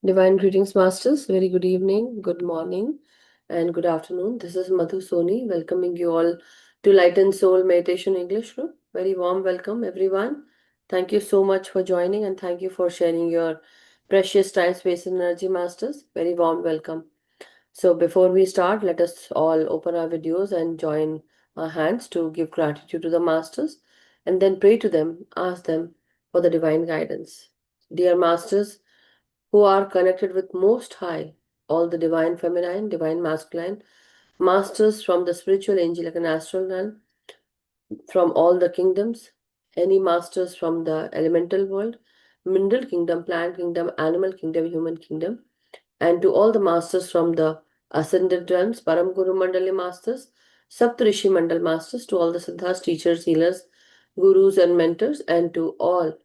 Divine greetings, Masters. Very good evening, good morning, and good afternoon. This is Madhu Soni, welcoming you all to Light and Soul Meditation English Group. Very warm welcome, everyone. Thank you so much for joining and thank you for sharing your precious time, space, and energy, Masters. Very warm welcome. So, before we start, let us all open our videos and join our hands to give gratitude to the Masters and then pray to them, ask them for the divine guidance. Dear Masters, who are connected with Most High, all the divine feminine, divine masculine, masters from the spiritual, angelic, and astral realm, from all the kingdoms, any masters from the elemental world, mineral kingdom, plant kingdom, animal kingdom, human kingdom, and to all the masters from the ascended realms, Param Guru Mandali masters, Saptarishi Mandal masters, to all the siddhas, teachers, healers, gurus, and mentors, and to all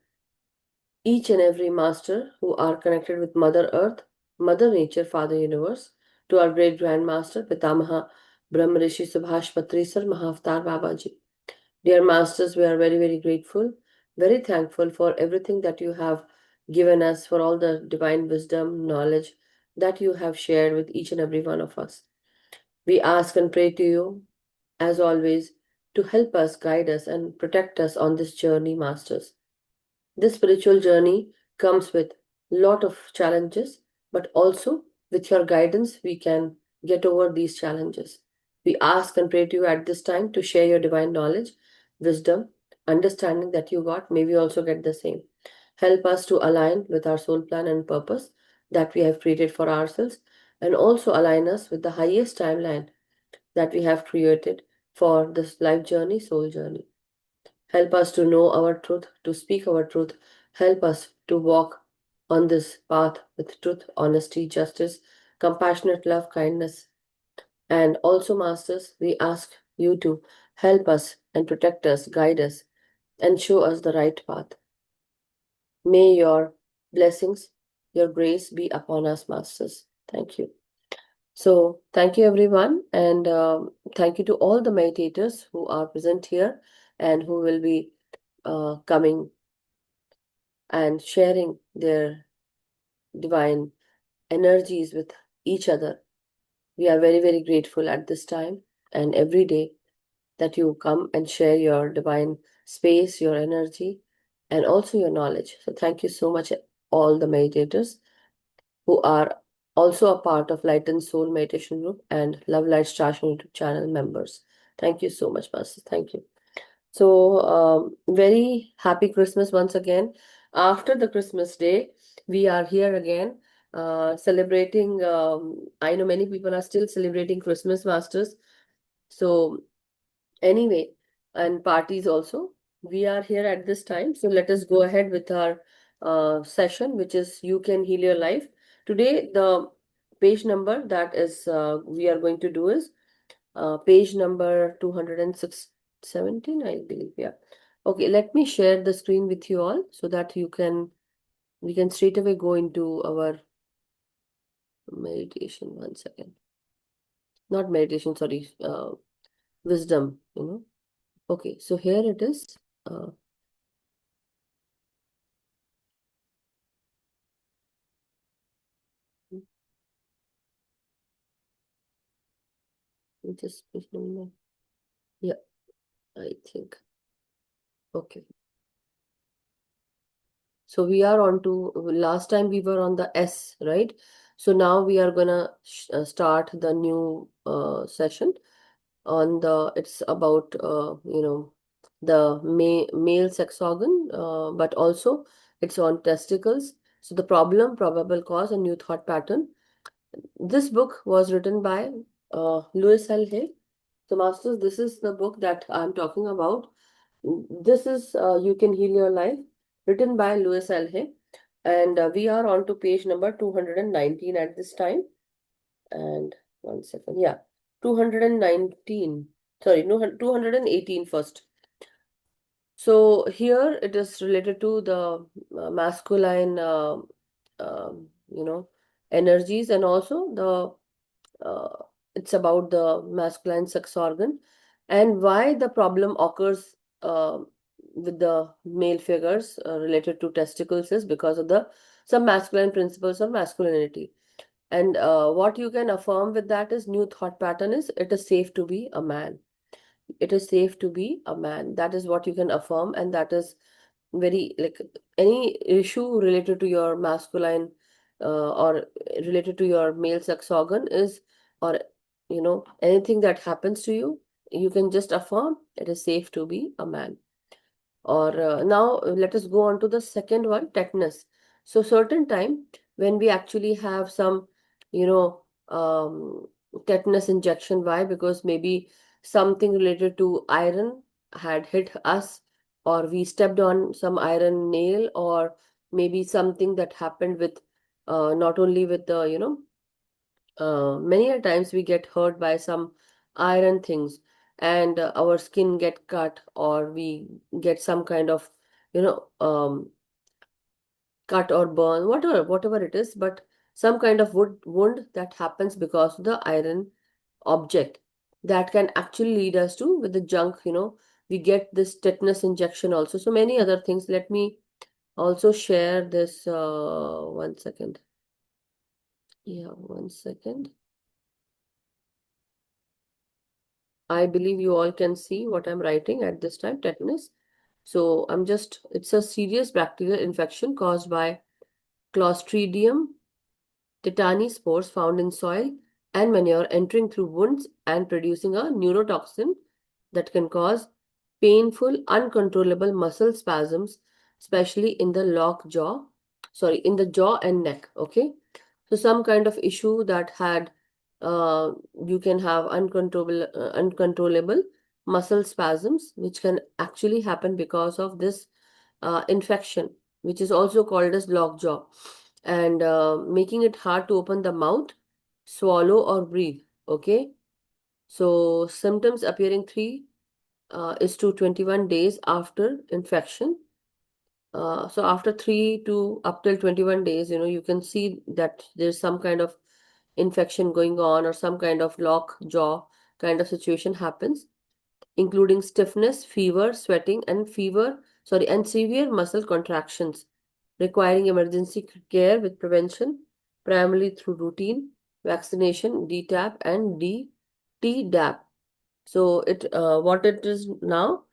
each and every master who are connected with Mother Earth, Mother Nature, Father Universe, to our great Grandmaster, Pitamaha Brahma Rishi Subhash Patrisar Mahavatar Babaji. Dear Masters, we are very, very grateful, very thankful for everything that you have given us, for all the divine wisdom, knowledge that you have shared with each and every one of us. We ask and pray to you, as always, to help us, guide us, and protect us on this journey, Masters. This spiritual journey comes with lot of challenges, but also with your guidance, we can get over these challenges. We ask and pray to you at this time to share your divine knowledge, wisdom, understanding that you got. May we also get the same. Help us to align with our soul plan and purpose that we have created for ourselves, and also align us with the highest timeline that we have created for this life journey, soul journey. Help us to know our truth, to speak our truth. Help us to walk on this path with truth, honesty, justice, compassionate love, kindness. And also, Masters, we ask you to help us and protect us, guide us, and show us the right path. May your blessings, your grace be upon us, Masters. Thank you. So, thank you, everyone. And thank you to all the meditators who are present here and who will be coming and sharing their divine energies with each other. We are very, very grateful at this time and every day that you come and share your divine space, your energy, and also your knowledge. So, thank you so much, all the meditators who are also a part of Light and Soul Meditation Group and Love Light Station YouTube channel members. Thank you so much, Master. Thank you. So, very happy Christmas once again. After the Christmas day, we are here again celebrating. I know many people are still celebrating Christmas, Masters. So, anyway, and parties also. We are here at this time. So, let us go ahead with our session, which is You Can Heal Your Life. Today, the page number that is we are going to do is page number 217, I believe. Yeah. Okay, let me share the screen with you all so that we can straight away go into our meditation. One second. Not meditation, sorry, wisdom, Okay, so here it is. Just, yeah, I think. Okay. So we are on to, last time we were on the S, right? So now we are gonna start the new session on it's about, the male sex organ, but also it's on testicles. So the problem, probable cause, and new thought pattern. This book was written by Louis L. Hay. So Masters, this is the book that I'm talking about. This is You Can Heal Your Life, written by Louis L. Hay. And we are on to page number 219 at this time. And one second, yeah, 219. Sorry, no, 218 first. So here it is related to the masculine, energies, and also it's about the masculine sex organ and why the problem occurs with the male figures related to testicles is because of the some masculine principles of masculinity. And what you can affirm with that is new thought pattern is it is safe to be a man. It is safe to be a man. That is what you can affirm, and that is very like any issue related to your masculine or related to your male sex organ is, or anything that happens to you, you can just affirm it is safe to be a man. Or now let us go on to the second one, tetanus. So certain time when we actually have some, you know, tetanus injection. Why? Because maybe something related to iron had hit us, or we stepped on some iron nail, or maybe something that happened with not only with the, many a times we get hurt by some iron things, and our skin get cut, or we get some kind of you know cut or burn, whatever it is, but some kind of wound that happens because of the iron object, that can actually lead us to with the junk, we get this tetanus injection also. So many other things. Let me also share this, 1 second. Yeah, 1 second. I believe you all can see what I'm writing at this time, tetanus. So it's a serious bacterial infection caused by Clostridium tetani spores found in soil and manure entering through wounds and producing a neurotoxin that can cause painful, uncontrollable muscle spasms, especially in the in the jaw and neck. Okay. So some kind of issue that had, uh, you can have uncontrollable muscle spasms, which can actually happen because of this infection, which is also called as lockjaw, and making it hard to open the mouth, swallow, or breathe. Okay, so symptoms appearing 3 is to 21 days after infection. So after 3 to up till 21 days, you can see that there's some kind of infection going on, or some kind of lock jaw kind of situation happens, including stiffness, fever, sweating, and severe muscle contractions, requiring emergency care with prevention, primarily through routine vaccination, DTaP and DTDAP. So what it is now,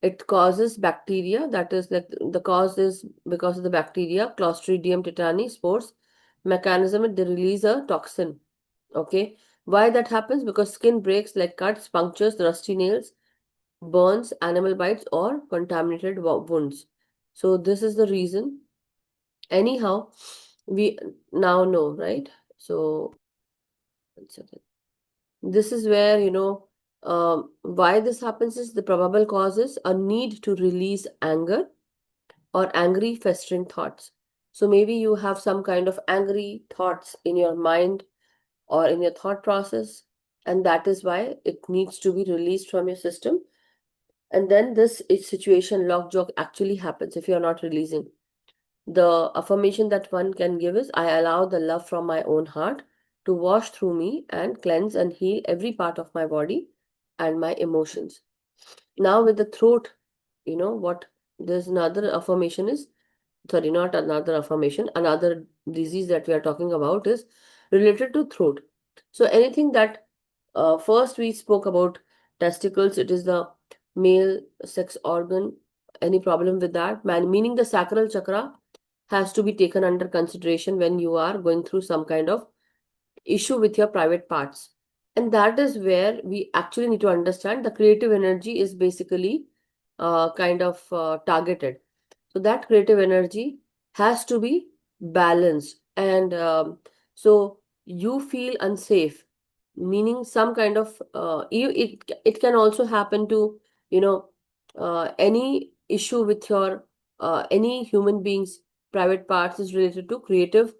it causes bacteria, that is like the cause is because of the bacteria, Clostridium tetani spores. Mechanism, they release a toxin. Okay. Why that happens? Because skin breaks like cuts, punctures, rusty nails, burns, animal bites, or contaminated wounds. So this is the reason. Anyhow, we now know, right? So 1 second. This is where, why this happens is the probable causes a need to release anger or angry festering thoughts. So maybe you have some kind of angry thoughts in your mind or in your thought process, and that is why it needs to be released from your system. And then this situation, lockjaw, actually happens if you're not releasing. The affirmation that one can give is, I allow the love from my own heart to wash through me and cleanse and heal every part of my body and my emotions. Now with the throat, what there's another affirmation is, sorry, not another affirmation, another disease that we are talking about is related to throat. So anything that, first we spoke about testicles, it is the male sex organ. Any problem with that? Meaning the sacral chakra has to be taken under consideration when you are going through some kind of issue with your private parts. And that is where we actually need to understand the creative energy is basically kind of targeted. So that creative energy has to be balanced. And so you feel unsafe, meaning some kind of, it can also happen to, any issue with your, any human being's private parts is related to creative,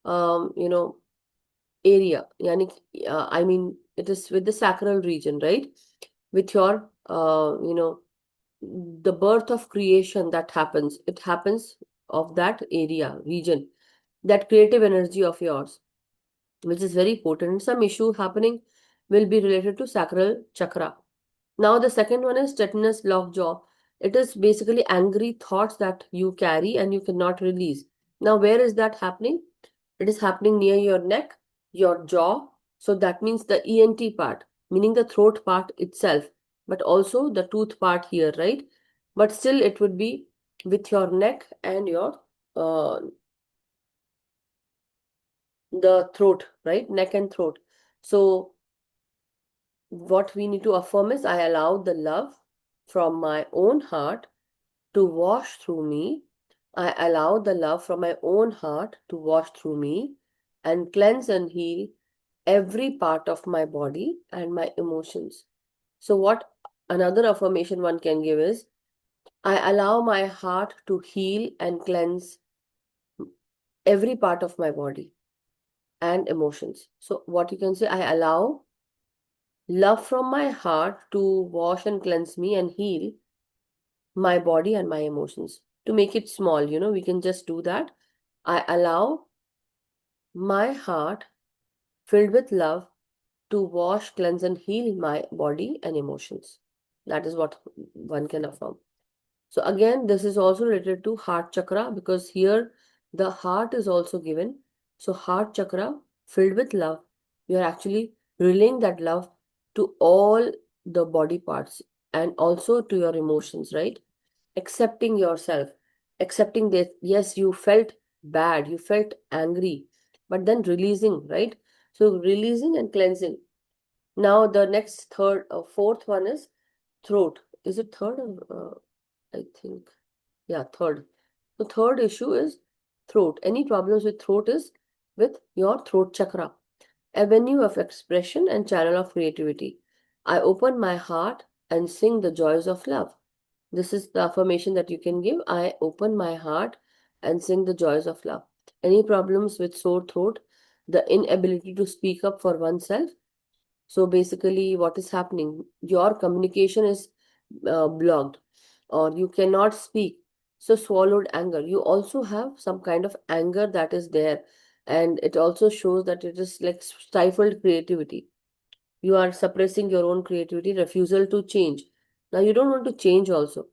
you know, area. Yani, I mean, it is with the sacral region, right? With your, the birth of creation that happens, it happens of that area, region, that creative energy of yours, which is very potent. Some issue happening will be related to sacral chakra. Now, the second one is tetanus lockjaw. It is basically angry thoughts that you carry and you cannot release. Now, where is that happening? It is happening near your neck, your jaw. So that means the ENT part, meaning the throat part itself, but also the tooth part here, right? But still, it would be with your neck and your the throat, right? Neck and throat. So what we need to affirm is I allow the love from my own heart to wash through me. I allow the love from my own heart to wash through me and cleanse and heal every part of my body and my emotions. So, what another affirmation one can give is I allow my heart to heal and cleanse every part of my body and emotions. So, what you can say, I allow love from my heart to wash and cleanse me and heal my body and my emotions. To make it small, we can just do that. I allow my heart filled with love to wash, cleanse, and heal my body and emotions. That is what one can affirm. So, again, this is also related to heart chakra because here the heart is also given. So, heart chakra filled with love, you are actually relaying that love to all the body parts and also to your emotions, right? Accepting yourself, accepting that, yes, you felt bad, you felt angry, but then releasing, right? So, releasing and cleansing. Now, the next fourth one is throat. Is it third or I think? Yeah, third. The third issue is throat. Any problems with throat is with your throat chakra, avenue of expression and channel of creativity. I open my heart and sing the joys of love. This is the affirmation that you can give. I open my heart and sing the joys of love. Any problems with sore throat, the inability to speak up for oneself. So basically, what is happening? Your communication is blocked or you cannot speak. So, swallowed anger. You also have some kind of anger that is there, and it also shows that it is like stifled creativity. You are suppressing your own creativity, refusal to change. Now, you don't want to change also.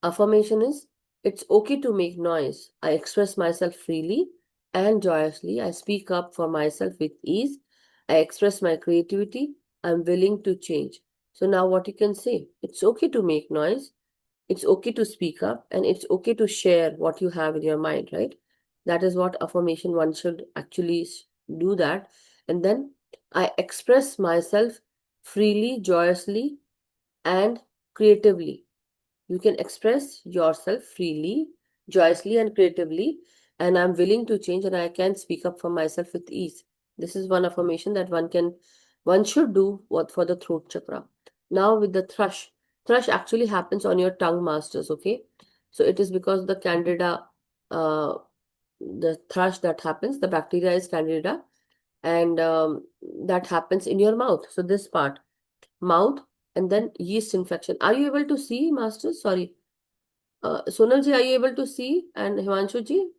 Affirmation is it's okay to make noise. I express myself freely and joyously. I speak up for myself with ease. I express my creativity. I'm willing to change. So now what you can say? It's okay to make noise. It's okay to speak up and it's okay to share what you have in your mind, right? That is what affirmation one should actually do that. And then I express myself freely, joyously, and creatively. You can express yourself freely, joyously, and creatively. And I'm willing to change and I can speak up for myself with ease. This is one affirmation that one should do what for the throat chakra. Now with the thrush. Thrush actually happens on your tongue masters, okay? So it is because the candida, the thrush that happens, the bacteria is candida, and that happens in your mouth. So this part, mouth, and then yeast infection. Are you able to see, masters? Sorry. Sonal ji, are you able to see? And Himanshu ji,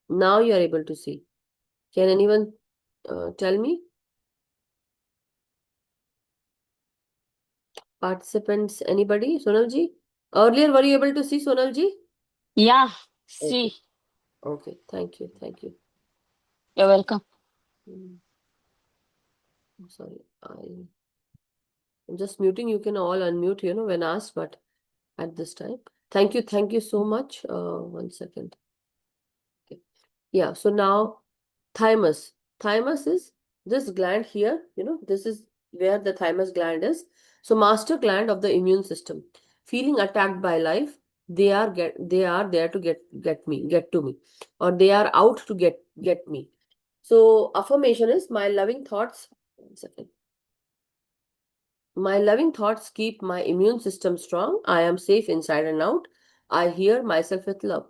now you are able to see. Can anyone tell me? Participants, anybody? Sonal ji? Earlier, were you able to see Sonal ji? Yeah, Okay. see, Okay. Thank you. Thank you. you're welcome. I'm sorry. I'm just muting. You can all unmute, when asked, but at this time. Thank you. Thank you so much. 1 second. Okay. Yeah. So now thymus. Thymus is this gland here, this is where the thymus gland is. So master gland of the immune system. Feeling attacked by life, they are there to get to me, or they are out to get me. So affirmation is my loving thoughts. 1 second. My loving thoughts keep my immune system strong. I am safe inside and out. I hear myself with love.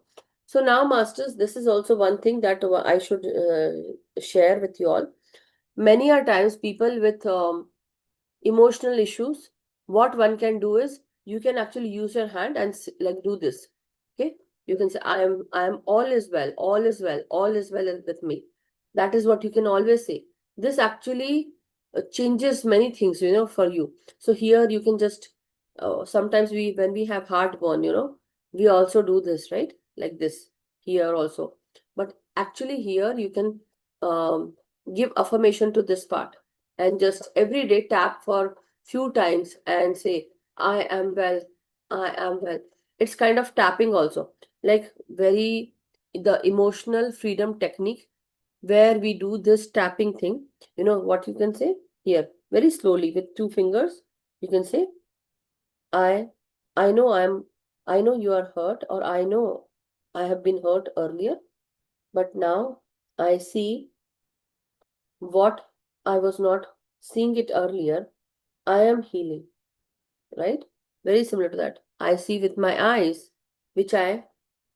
So now, masters, this is also one thing that I should share with you all. Many are times people with emotional issues, what one can do is you can actually use your hand and like do this. Okay, you can say I am all is well with me. That is what you can always say. This actually changes many things, for you. So here you can just, sometimes when we have heartburn, we also do this, right? Like this here also. But actually here you can um, give affirmation to this part, and just every day tap for few times and say, I am well, I am well. It's kind of tapping also, like very the emotional freedom technique, where we do this tapping thing. You know what you can say here, very slowly with two fingers. You can say, I, I know I know you are hurt, or I know I have been hurt earlier, but now I see what I was not seeing it earlier. I am healing, right? Very similar to that. I see with my eyes, which I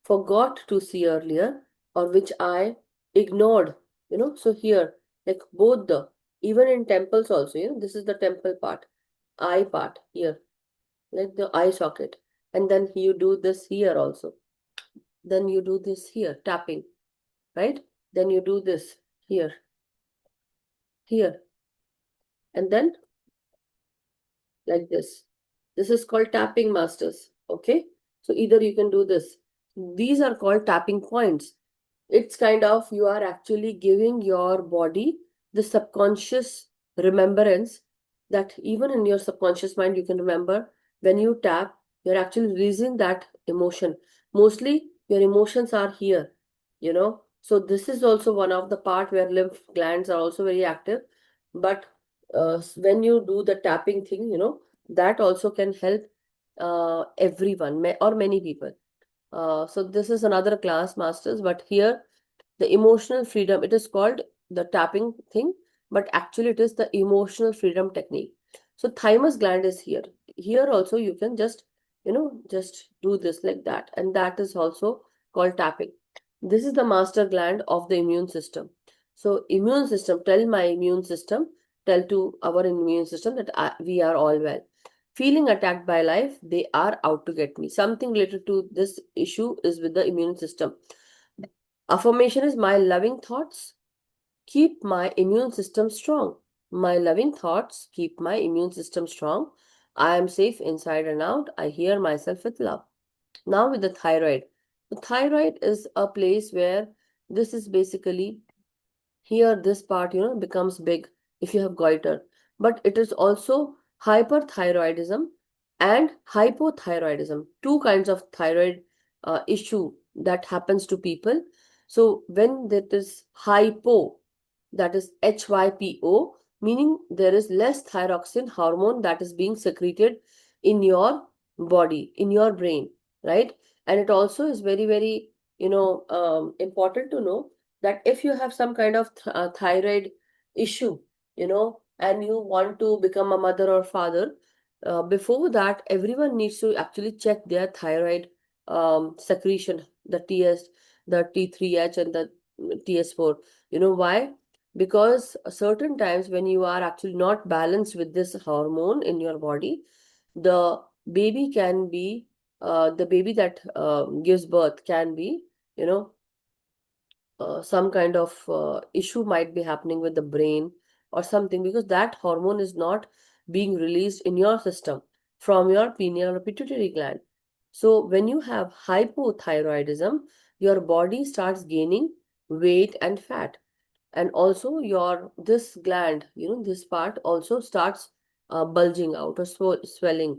forgot to see earlier, or which I ignored, So here, like both even in temples also, this is the temple part, eye part here, like the eye socket. And then you do this here also. Then you do this here, tapping, right? Then you do this here, here, and then like this. This is called tapping masters. Okay. So either you can do this. These are called tapping points. It's kind of you are actually giving your body the subconscious remembrance, that even in your subconscious mind, you can remember when you tap, you're actually releasing that emotion. Mostly your emotions are here, So this is also one of the part where lymph glands are also very active. But when you do the tapping thing, that also can help everyone or many people. So this is another class, masters, but here the emotional freedom, it is called the tapping thing, but actually it is the emotional freedom technique. So thymus gland is here. Here also you can just, just do this like that, and that is also called tapping. This is the master gland of the immune system. So immune system, tell my immune system, tell to our immune system that we are all well. Feeling attacked by life, they are out to get me. Something related to this issue is with the immune system. Affirmation is, my loving thoughts keep my immune system strong. My loving thoughts keep my immune system strong. I am safe inside and out. I hear myself with love. Now with the thyroid. The thyroid is a place where this is basically, here this part, becomes big if you have goiter. But it is also hyperthyroidism and hypothyroidism, two kinds of thyroid issue that happens to people. So when that is hypo, that is HYPO, meaning there is less thyroxine hormone that is being secreted in your body, in your brain, right? And it also is very, very, important to know that if you have some kind of thyroid issue, and you want to become a mother or father, before that, everyone needs to actually check their thyroid secretion, the TS, the T3H, and the TS4. You know why? Because certain times when you are actually not balanced with this hormone in your body, the baby can be, the baby that gives birth can be, you know, some kind of issue might be happening with the brain or something, because that hormone is not being released in your system from your pineal or pituitary gland. So when you have hypothyroidism, your body starts gaining weight and fat, and also your this gland, this part also starts bulging out or swelling.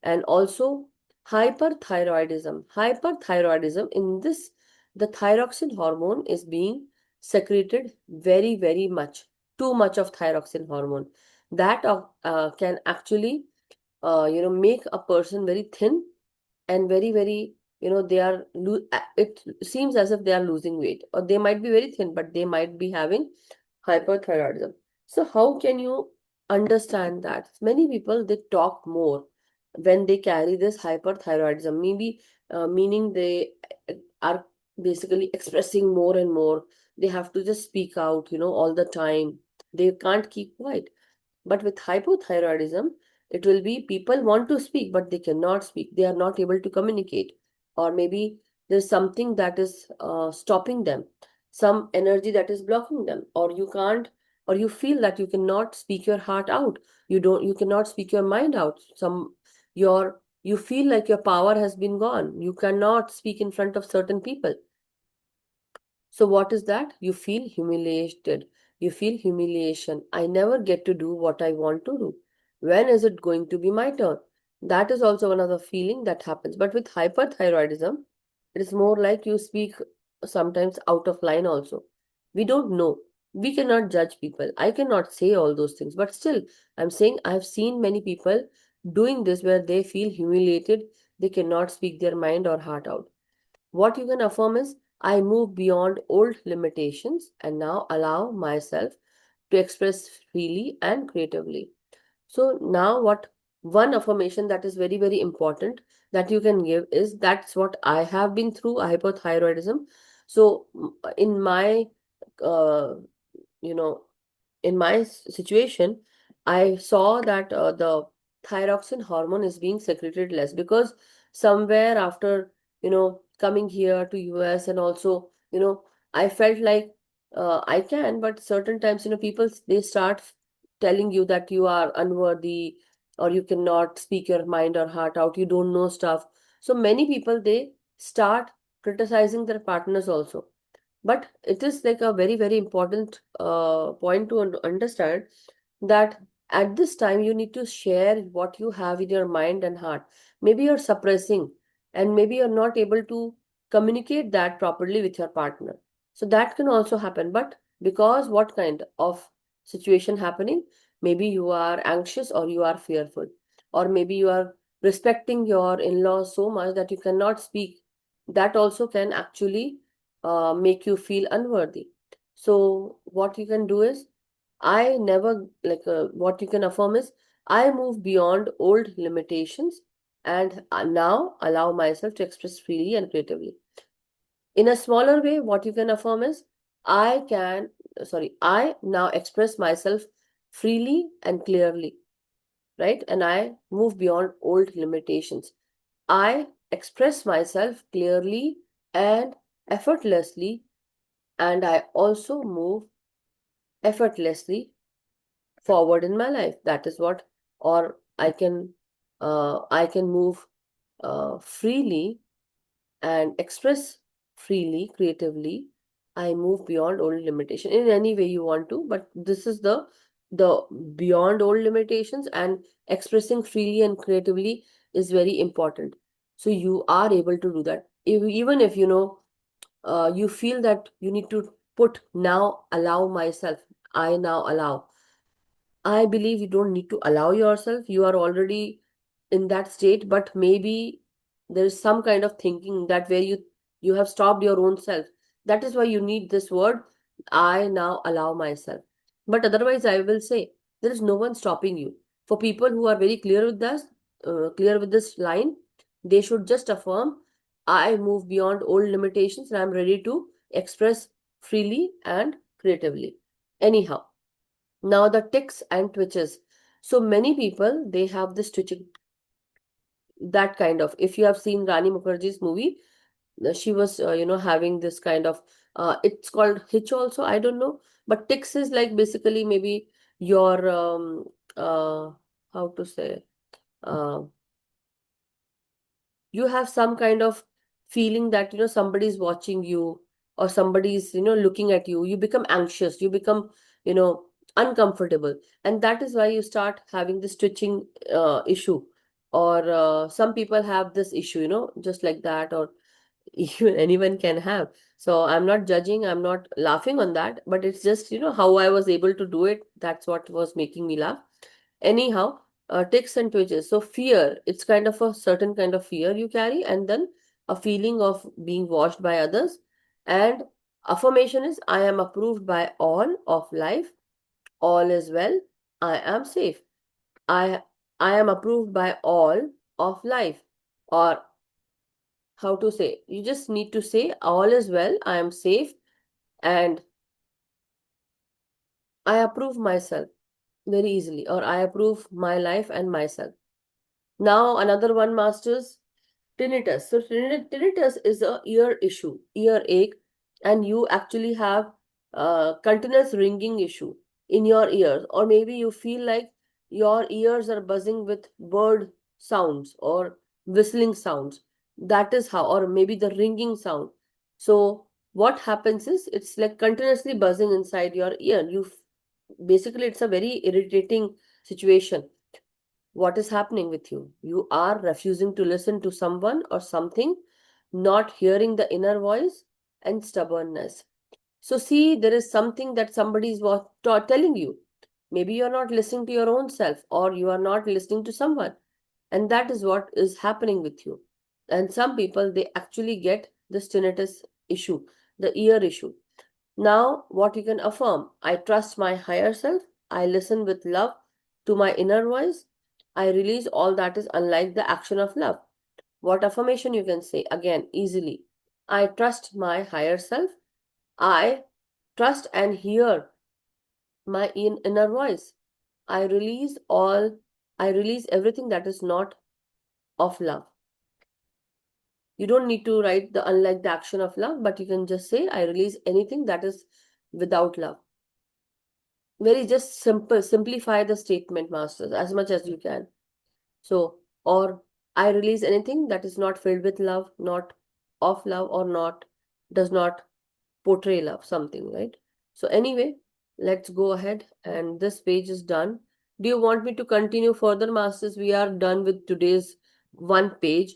And also hyperthyroidism in this, the thyroxine hormone is being secreted very, very much, too much of thyroxine hormone, that can actually make a person very thin, and very, very, they are it seems as if they are losing weight, or they might be very thin but they might be having hyperthyroidism. So how can you understand that? Many people, they talk more when they carry this hyperthyroidism, maybe meaning they are basically expressing more and more. They have to just speak out, all the time. They can't keep quiet. But with hypothyroidism, it will be people want to speak, but they cannot speak. They are not able to communicate. Or maybe there's something that is stopping them, some energy that is blocking them, or you can't or you feel that you cannot speak your heart out. You cannot speak your mind out. You feel like your power has been gone. You cannot speak in front of certain people. So what is that? You feel humiliated. You feel humiliation. I never get to do what I want to do. When is it going to be my turn? That is also another feeling that happens. But with hyperthyroidism, it is more like you speak sometimes out of line also. We don't know. We cannot judge people. I cannot say all those things. But still, I'm saying I've seen many people doing this where they feel humiliated. They cannot speak their mind or heart out. What you can affirm is, I move beyond old limitations and now allow myself to express freely and creatively. So, now what one affirmation that is very, very important that you can give is, that's what I have been through hypothyroidism. So, in my, uh, you know, in my situation, I saw that the thyroxine hormone is being secreted less, because somewhere after, coming here to US, and also, I felt like I can, but certain times, people, they start telling you that you are unworthy, or you cannot speak your mind or heart out, you don't know stuff. So many people, they start criticizing their partners also. But it is like a very, very important point to understand, that at this time you need to share what you have in your mind and heart. Maybe you're suppressing, and maybe you're not able to communicate that properly with your partner. So that can also happen. But because what kind of situation happening, maybe you are anxious, or you are fearful, or maybe you are respecting your in-laws so much that you cannot speak. That also can actually make you feel unworthy. So what you can do is, I never like what you can affirm is, I move beyond old limitations and now allow myself to express freely and creatively. In a smaller way, what you can affirm is, I now express myself freely and clearly, right? And I move beyond old limitations. I express myself clearly and effortlessly, and I also move effortlessly forward in my life. That is what, or I can move freely and express freely, creatively. I move beyond old limitation in any way you want to, but this is the beyond old limitations, and expressing freely and creatively is very important. So you are able to do that. Even if you feel that you need to put, now allow myself, I now allow. I believe you don't need to allow yourself. You are already in that state, but maybe there is some kind of thinking that where you have stopped your own self. That is why you need this word, I now allow myself. But otherwise, I will say, there is no one stopping you. For people who are very clear with this line, they should just affirm, I move beyond old limitations and I'm ready to express freely and creatively. Anyhow, now the tics and twitches. So many people, they have this twitching, that kind of. If you have seen Rani Mukherjee's movie, she was, having this kind of. It's called hitch also. I don't know, but tics is like basically maybe your how to say. Uh, you have some kind of feeling that somebody's watching you, or somebody's looking at you. You become anxious, you become you know uncomfortable, and that is why you start having this twitching issue. Or some people have this issue, just like that, or even anyone can have. So I'm not judging, I'm not laughing on that, but it's just how I was able to do it. That's what was making me laugh. Anyhow, tics and twitches. So fear, it's kind of a certain kind of fear you carry, and then a feeling of being watched by others. And affirmation is, I am approved by all of life. All is well. I am safe. I I am approved by all of life. Or how to say? You just need to say, all is well. I am safe, and I approve myself very easily, or I approve my life and myself. Now another one, masters, tinnitus. So tinnitus is a ear issue, earache, and you actually have continuous ringing issue in your ears, or maybe you feel like your ears are buzzing with bird sounds or whistling sounds. That is how, or maybe the ringing sound. So what happens is it's like continuously buzzing inside your ear. Basically, it's a very irritating situation. What is happening with you? You are refusing to listen to someone or something, not hearing the inner voice, and stubbornness. So, see, there is something that somebody is telling you. Maybe you're not listening to your own self, or you are not listening to someone. And that is what is happening with you. And some people, they actually get the tinnitus issue, the ear issue. Now, what you can affirm: I trust my higher self, I listen with love to my inner voice, I release all that is unlike the action of love. What affirmation you can say? Again, easily. I trust my higher self, I trust and hear my inner voice. I release all, I release everything that is not of love. You don't need to write the unlike the action of love, but you can just say, I release anything that is without love. Very just simple, simplify the statement, masters, as much as you can. So, or I release anything that is not filled with love, not of love, or not, does not portray love, something, right? So, anyway, let's go ahead, and this page is done. Do you want me to continue further, masters? We are done with today's one page.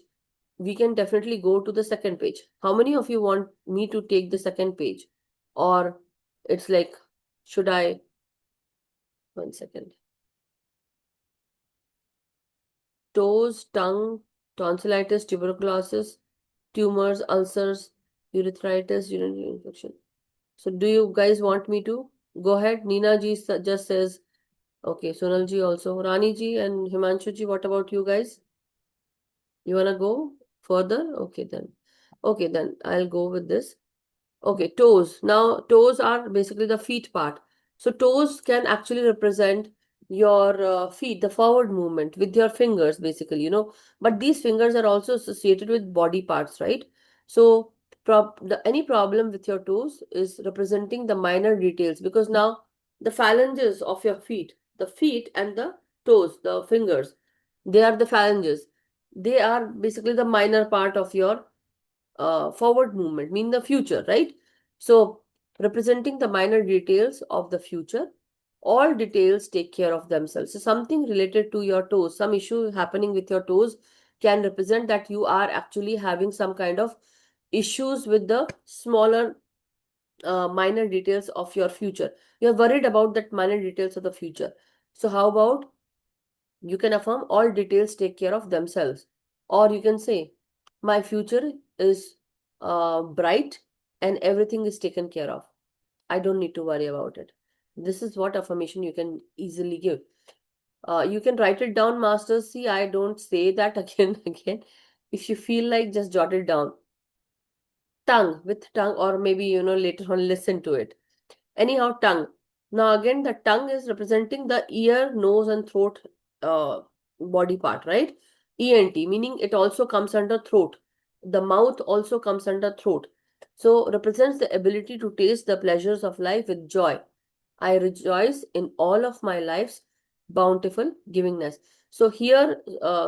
We can definitely go to the second page. How many of you want me to take the second page? Or it's like, should I? One second. Toes, tongue, tonsillitis, tuberculosis, tumors, ulcers, urethritis, urinary infection. So do you guys want me to go ahead? Neena ji just says, okay, Sonal ji also. Rani ji and Himanshu ji, what about you guys? You wanna go further? Okay then. Okay then, I'll go with this. Okay, toes. Now, toes are basically the feet part. So, toes can actually represent your feet, the forward movement with your fingers, basically, But these fingers are also associated with body parts, right? So, any problem with your toes is representing the minor details, because now the phalanges of your feet, the feet and the toes, the fingers, they are the phalanges. They are basically the minor part of your forward movement, mean the future, right? So, representing the minor details of the future, all details take care of themselves. So, something related to your toes, some issue happening with your toes can represent that you are actually having some kind of issues with the smaller minor details of your future. You're worried about that minor details of the future. So, how about you can affirm all details take care of themselves. Or you can say, my future is bright and everything is taken care of. I don't need to worry about it. This is what affirmation you can easily give. You can write it down, masters. See, I don't say that again. If you feel like, just jot it down. Tongue, with tongue, or maybe, later on listen to it. Anyhow, tongue. Now, again, the tongue is representing the ear, nose, and throat uh, body part, right? ENT, meaning it also comes under throat. The mouth also comes under throat. So, represents the ability to taste the pleasures of life with joy. I rejoice in all of my life's bountiful givingness. So here,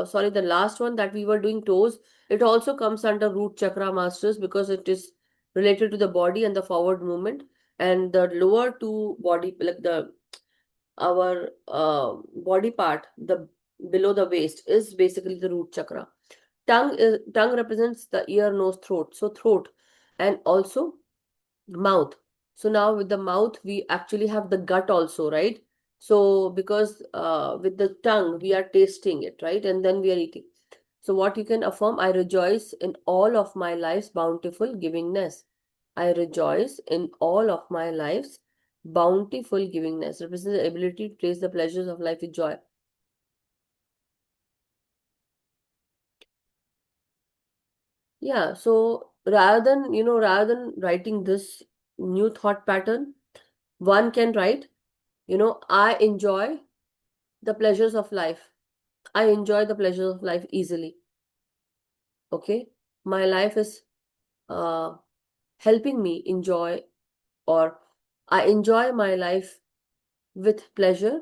sorry, the last one that we were doing, toes, it also comes under root chakra, masters, because it is related to the body and the forward movement. And the lower two body, like our body part, the below the waist, is basically the root chakra. Tongue represents the ear, nose, throat. So throat, and also mouth. So now with the mouth, we actually have the gut also, right? So because with the tongue, we are tasting it, right? And then we are eating. So what you can affirm: I rejoice in all of my life's bountiful givingness. I rejoice in all of my life's bountiful givingness. Represents the ability to taste the pleasures of life with joy. Yeah, so rather than writing this new thought pattern, one can write, I enjoy the pleasures of life. I enjoy the pleasures of life easily. Okay. My life is uh, helping me enjoy, or I enjoy my life with pleasure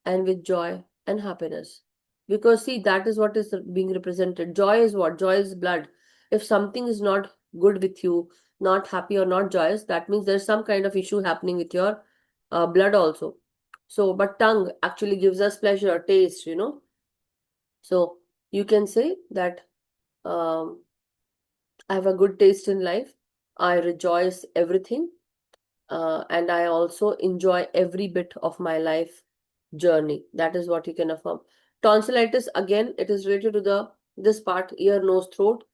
and with joy and happiness. Because see, that is what is being represented. Joy is what? Joy is blood. If something is not good with you, not happy or not joyous, that means there's some kind of issue happening with your blood also. So, but tongue actually gives us pleasure, taste. So you can say that um, I have a good taste in life. I rejoice everything, and I also enjoy every bit of my life journey. That is what you can affirm. Tonsillitis, again, it is related to the this part, ear, nose, throat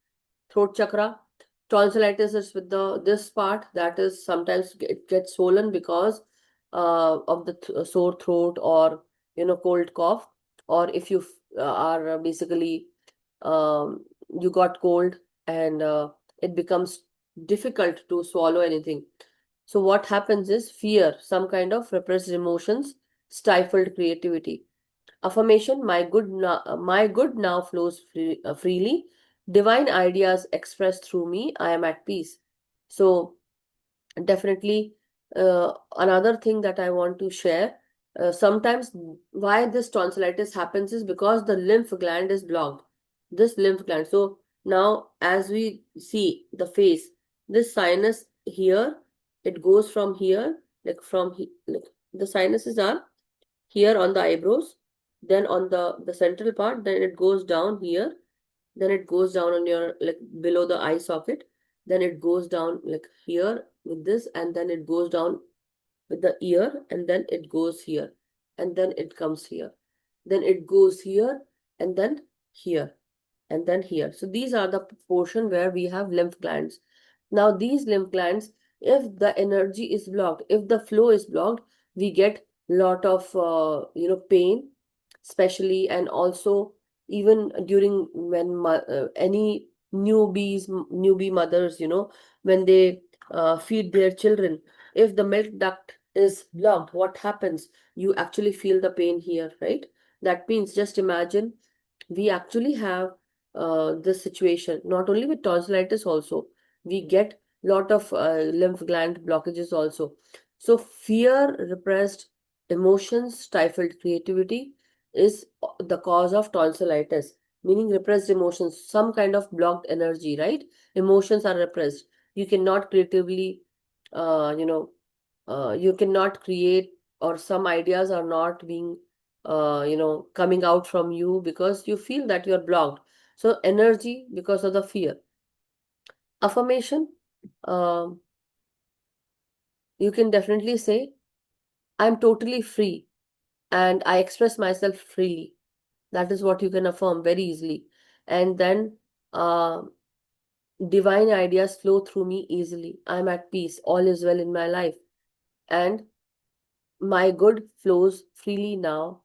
chakra. Tonsillitis is with the this part, that is sometimes it gets swollen because of the sore throat, or cold cough, or if you are basically um, you got cold, and it becomes difficult to swallow anything. So what happens is fear, some kind of repressed emotions, stifled creativity. Affirmation: my good now flows freely. Divine ideas expressed through me. I am at peace. So definitely, another thing that I want to share. Sometimes why this tonsillitis happens is because the lymph gland is blocked. This lymph gland. So now, as we see the face, this sinus here, it goes from here, like the sinuses are here on the eyebrows, then on the central part, then it goes down here, then it goes down on your, like, below the eye socket, then it goes down like here with this, and then it goes down with the ear, and then it goes here, and then it comes here, then it goes here, and then here, and then here. So these are the portion where we have lymph glands. Now these lymph glands, if the energy is blocked, if the flow is blocked, we get lot of pain, especially, and also even during when any newbie mothers, when they feed their children, if the milk duct is blocked, what happens? You actually feel the pain here, right? That means, just imagine, we actually have this situation not only with tonsillitis, also we get lot of lymph gland blockages also. So fear, repressed emotions, stifled creativity is the cause of tonsillitis, meaning repressed emotions, some kind of blocked energy, right? Emotions are repressed. You cannot creatively you cannot create, or some ideas are not being coming out from you because you feel that you're blocked. So energy, because of the fear. Affirmation, um, you can definitely say, I'm totally free and I express myself freely. That is what you can affirm very easily. And then uh, divine ideas flow through me easily. I'm at peace. All is well in my life. And my good flows freely now.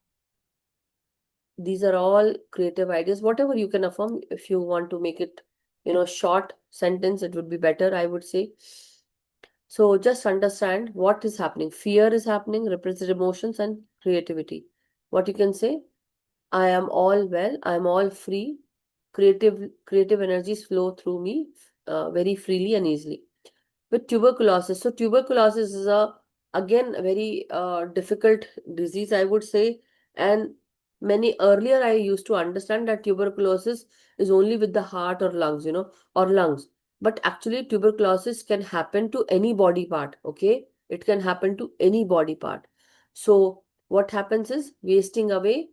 These are all creative ideas. Whatever you can affirm, if you want to make it, short sentence, it would be better, I would say. So just understand what is happening. Fear is happening, repressed emotions, and creativity. What you can say, I am all well, I am all free. Creative energies flow through me very freely and easily. With tuberculosis, so tuberculosis is again a very difficult disease, I would say. And many earlier I used to understand that tuberculosis is only with the heart or lungs, or lungs. But actually tuberculosis can happen to any body part. Okay, it can happen to any body part. So what happens is wasting away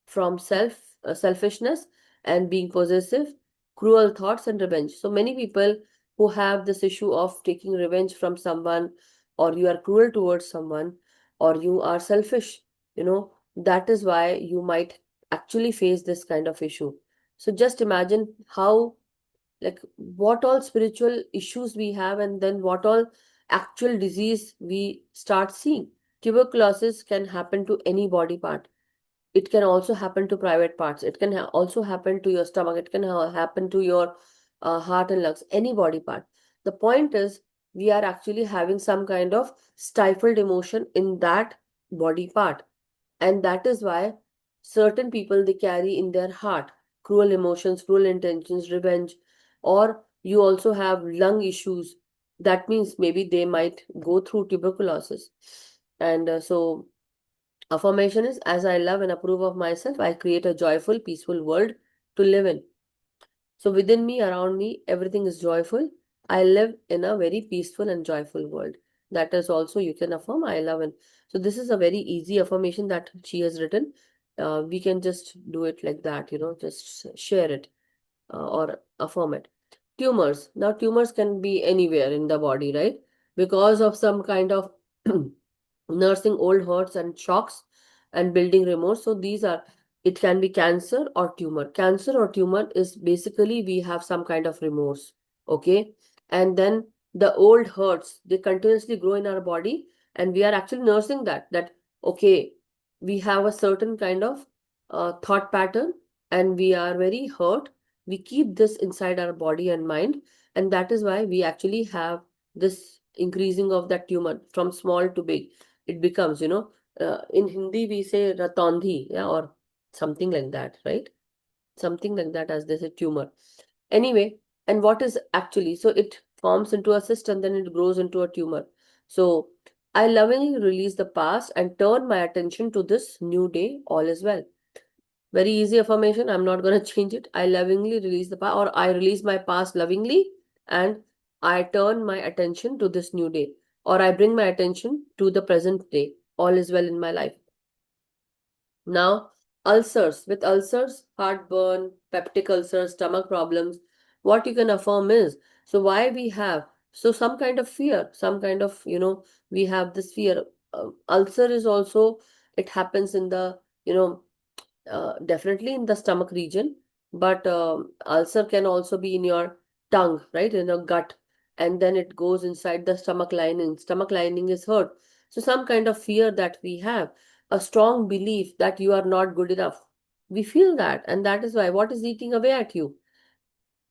from selfishness and being possessive, cruel thoughts and revenge. So many people who have this issue of taking revenge from someone, or you are cruel towards someone, or you are selfish, that is why you might actually face this kind of issue. So just imagine how, like, what all spiritual issues we have, and then what all actual disease we start seeing. Tuberculosis can happen to any body part. It can also happen to private parts. It can also happen to your stomach. It can happen to your heart and lungs, any body part. The point is, we are actually having some kind of stifled emotion in that body part. And that is why certain people, they carry in their heart cruel emotions, cruel intentions, revenge. Or you also have lung issues. That means maybe they might go through tuberculosis. And so Affirmation is, as I love and approve of myself, I create a joyful, peaceful world to live in. So within me, around me, everything is joyful. I live in a very peaceful and joyful world. That is also, you can affirm, I love. And so this is a very easy affirmation that she has written. We can just do it like that, just share it, or affirm it. Tumors. Now, tumors can be anywhere in the body, right? Because of some kind of nursing old hurts and shocks and building remorse. So these are, it can be cancer or tumor. Cancer or tumor is basically we have some kind of remorse, okay? And then the old hurts, they continuously grow in our body, and we are actually nursing that, okay, we have a certain kind of thought pattern, and we are very hurt. We keep this inside our body and mind, and that is why we actually have this increasing of that tumor from small to big. It becomes, in Hindi we say ratondhi, yeah, or something like that, right? Something like that, as they say, tumor. Anyway, and what is actually, so it forms into a cyst and then it grows into a tumor. So I lovingly release the past and turn my attention to this new day. All is well. Very easy affirmation. I'm not going to change it. I lovingly release the past, or I release my past lovingly, and I turn my attention to this new day, or I bring my attention to the present day. All is well in my life. Now, ulcers. With ulcers, heartburn, peptic ulcers, stomach problems, what you can affirm is, so why we have, so some kind of fear, some kind of, we have this fear. Ulcer is also, it happens in the, definitely in the stomach region, but ulcer can also be in your tongue, right, in your gut, and then it goes inside the stomach lining. Stomach lining is hurt. So some kind of fear that we have, a strong belief that you are not good enough. We feel that, and that is why what is eating away at you.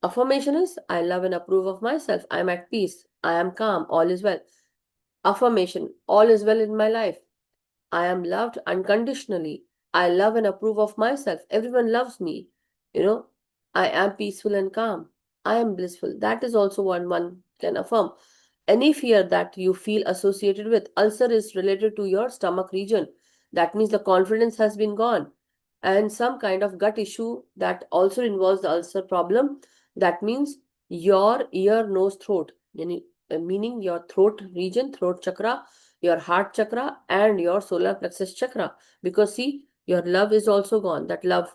Affirmation is, I love and approve of myself. I am at peace. I am calm. All is well. Affirmation, all is well in my life. I am loved unconditionally. I love and approve of myself. Everyone loves me. You know, I am peaceful and calm. I am blissful. That is also one can affirm. Any fear that you feel associated with ulcer is related to your stomach region. That means the confidence has been gone. And some kind of gut issue that also involves the ulcer problem. That means your ear, nose, throat, meaning your throat region, throat chakra, your heart chakra, and your solar plexus chakra. Because see, your love is also gone. That love,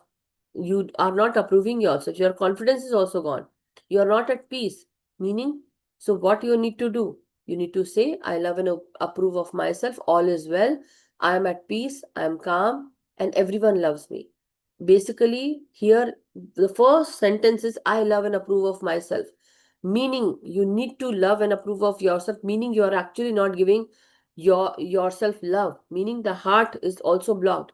you are not approving yourself. Your confidence is also gone. You are not at peace. Meaning, so what you need to do? You need to say, I love and approve of myself. All is well. I am at peace. I am calm, and everyone loves me. Basically, here the first sentence is, I love and approve of myself. Meaning, you need to love and approve of yourself. Meaning, you are actually not giving yourself love. Meaning, the heart is also blocked.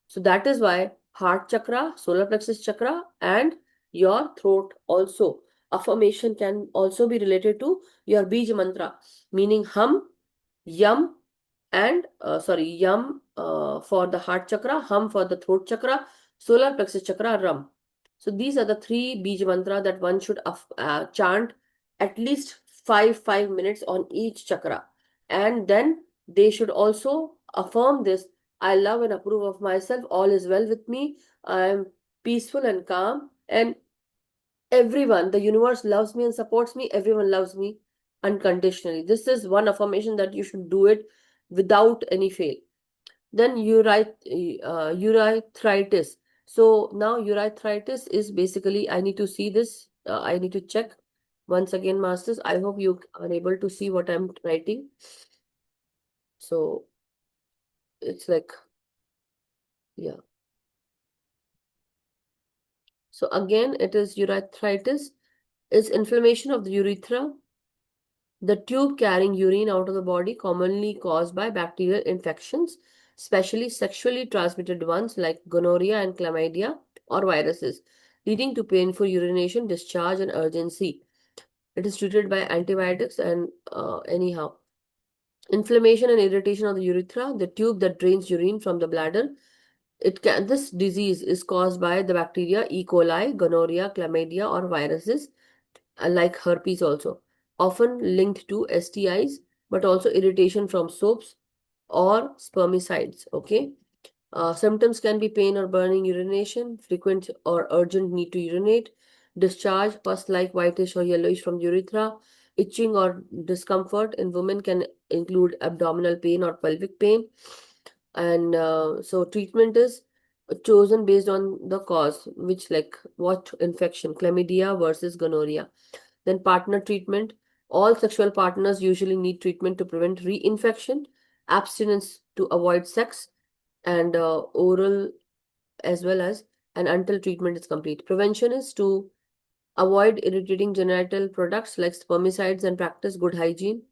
So that is why heart chakra, solar plexus chakra, and your throat also. Affirmation can also be related to your Bij mantra, meaning hum, yum, and yum for the heart chakra, hum for the throat chakra, solar plexus chakra, ram. So these are the three Bij mantra that one should chant at least 5 minutes on each chakra. And then they should also affirm this, I love and approve of myself. All is well with me. I am peaceful and calm. And everyone, the universe loves me and supports me. Everyone loves me unconditionally. This is one affirmation that you should do it without any fail. Then urethritis. So now urethritis is basically, I need to see this. I need to check once again, masters. I hope you are able to see what I'm writing. So it's like, yeah. So again, it is urethritis. Is inflammation of the urethra, the tube carrying urine out of the body, commonly caused by bacterial infections, especially sexually transmitted ones like gonorrhea and chlamydia, or viruses, leading to painful urination, discharge, and urgency. It is treated by antibiotics and anyhow. Inflammation and irritation of the urethra, the tube that drains urine from the bladder. This disease is caused by the bacteria E. coli, gonorrhea, chlamydia, or viruses like herpes also, often linked to STIs, but also irritation from soaps or spermicides. Okay. Symptoms can be pain or burning urination, frequent or urgent need to urinate, discharge, pus-like whitish or yellowish from urethra, itching or discomfort in women can include abdominal pain or pelvic pain. And so treatment is chosen based on the cause, which like what infection, chlamydia versus gonorrhea. Then partner treatment. All sexual partners usually need treatment to prevent reinfection, abstinence to avoid sex, and oral as well as and until treatment is complete. Prevention is to avoid irritating genital products like spermicides and practice good hygiene.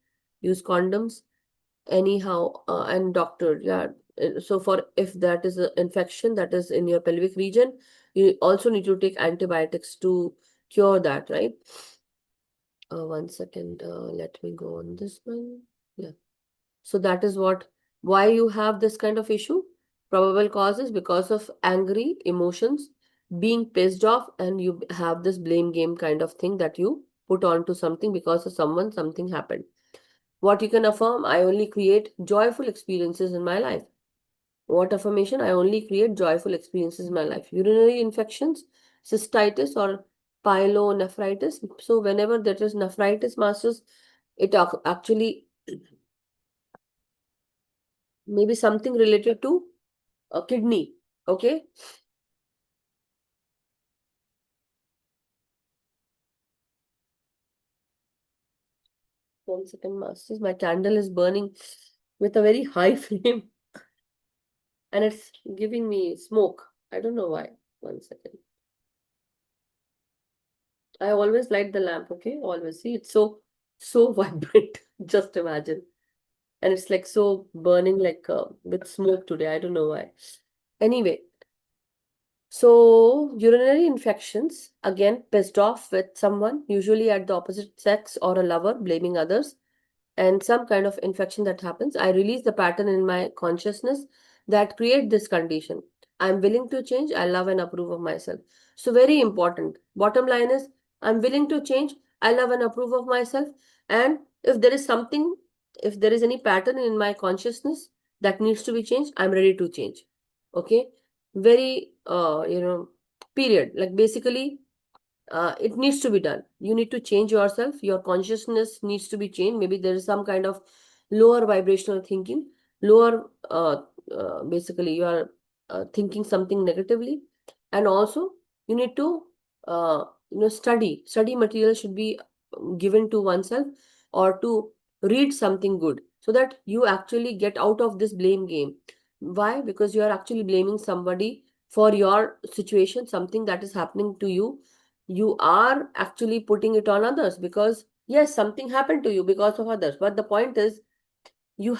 Use condoms anyhow and doctor. Yeah. So for if that is an infection that is in your pelvic region, you also need to take antibiotics to cure that, right? One second. Let me go on this one. Yeah. So that is why you have this kind of issue. Probable causes because of angry emotions, being pissed off, and you have this blame game kind of thing that you put onto something because of someone, something happened. What you can affirm, I only create joyful experiences in my life. What affirmation? I only create joyful experiences in my life. Urinary infections, cystitis, or pyelonephritis. So whenever there is nephritis, masters, it actually maybe something related to a kidney. Okay. 1 second, masters. My candle is burning with a very high flame and it's giving me smoke. I don't know why. 1 second. I always light the lamp, okay? Always. See, it's so vibrant. Just imagine. And it's like so burning like with smoke today. I don't know why. Anyway, so urinary infections, again, pissed off with someone, usually at the opposite sex or a lover, blaming others, and some kind of infection that happens. I release the pattern in my consciousness that create this condition. I'm willing to change. I love and approve of myself. So very important. Bottom line is I'm willing to change. I love and approve of myself. And if there is something, if there is any pattern in my consciousness that needs to be changed, I'm ready to change. Okay. Very, period. Like basically, it needs to be done. You need to change yourself. Your consciousness needs to be changed. Maybe there is some kind of lower vibrational thinking, lower, basically, you are thinking something negatively. And also, you need to, study. Study material should be given to oneself or to read something good so that you actually get out of this blame game. Why? Because you are actually blaming somebody for your situation, something that is happening to you. You are actually putting it on others because yes, something happened to you because of others, but the point is you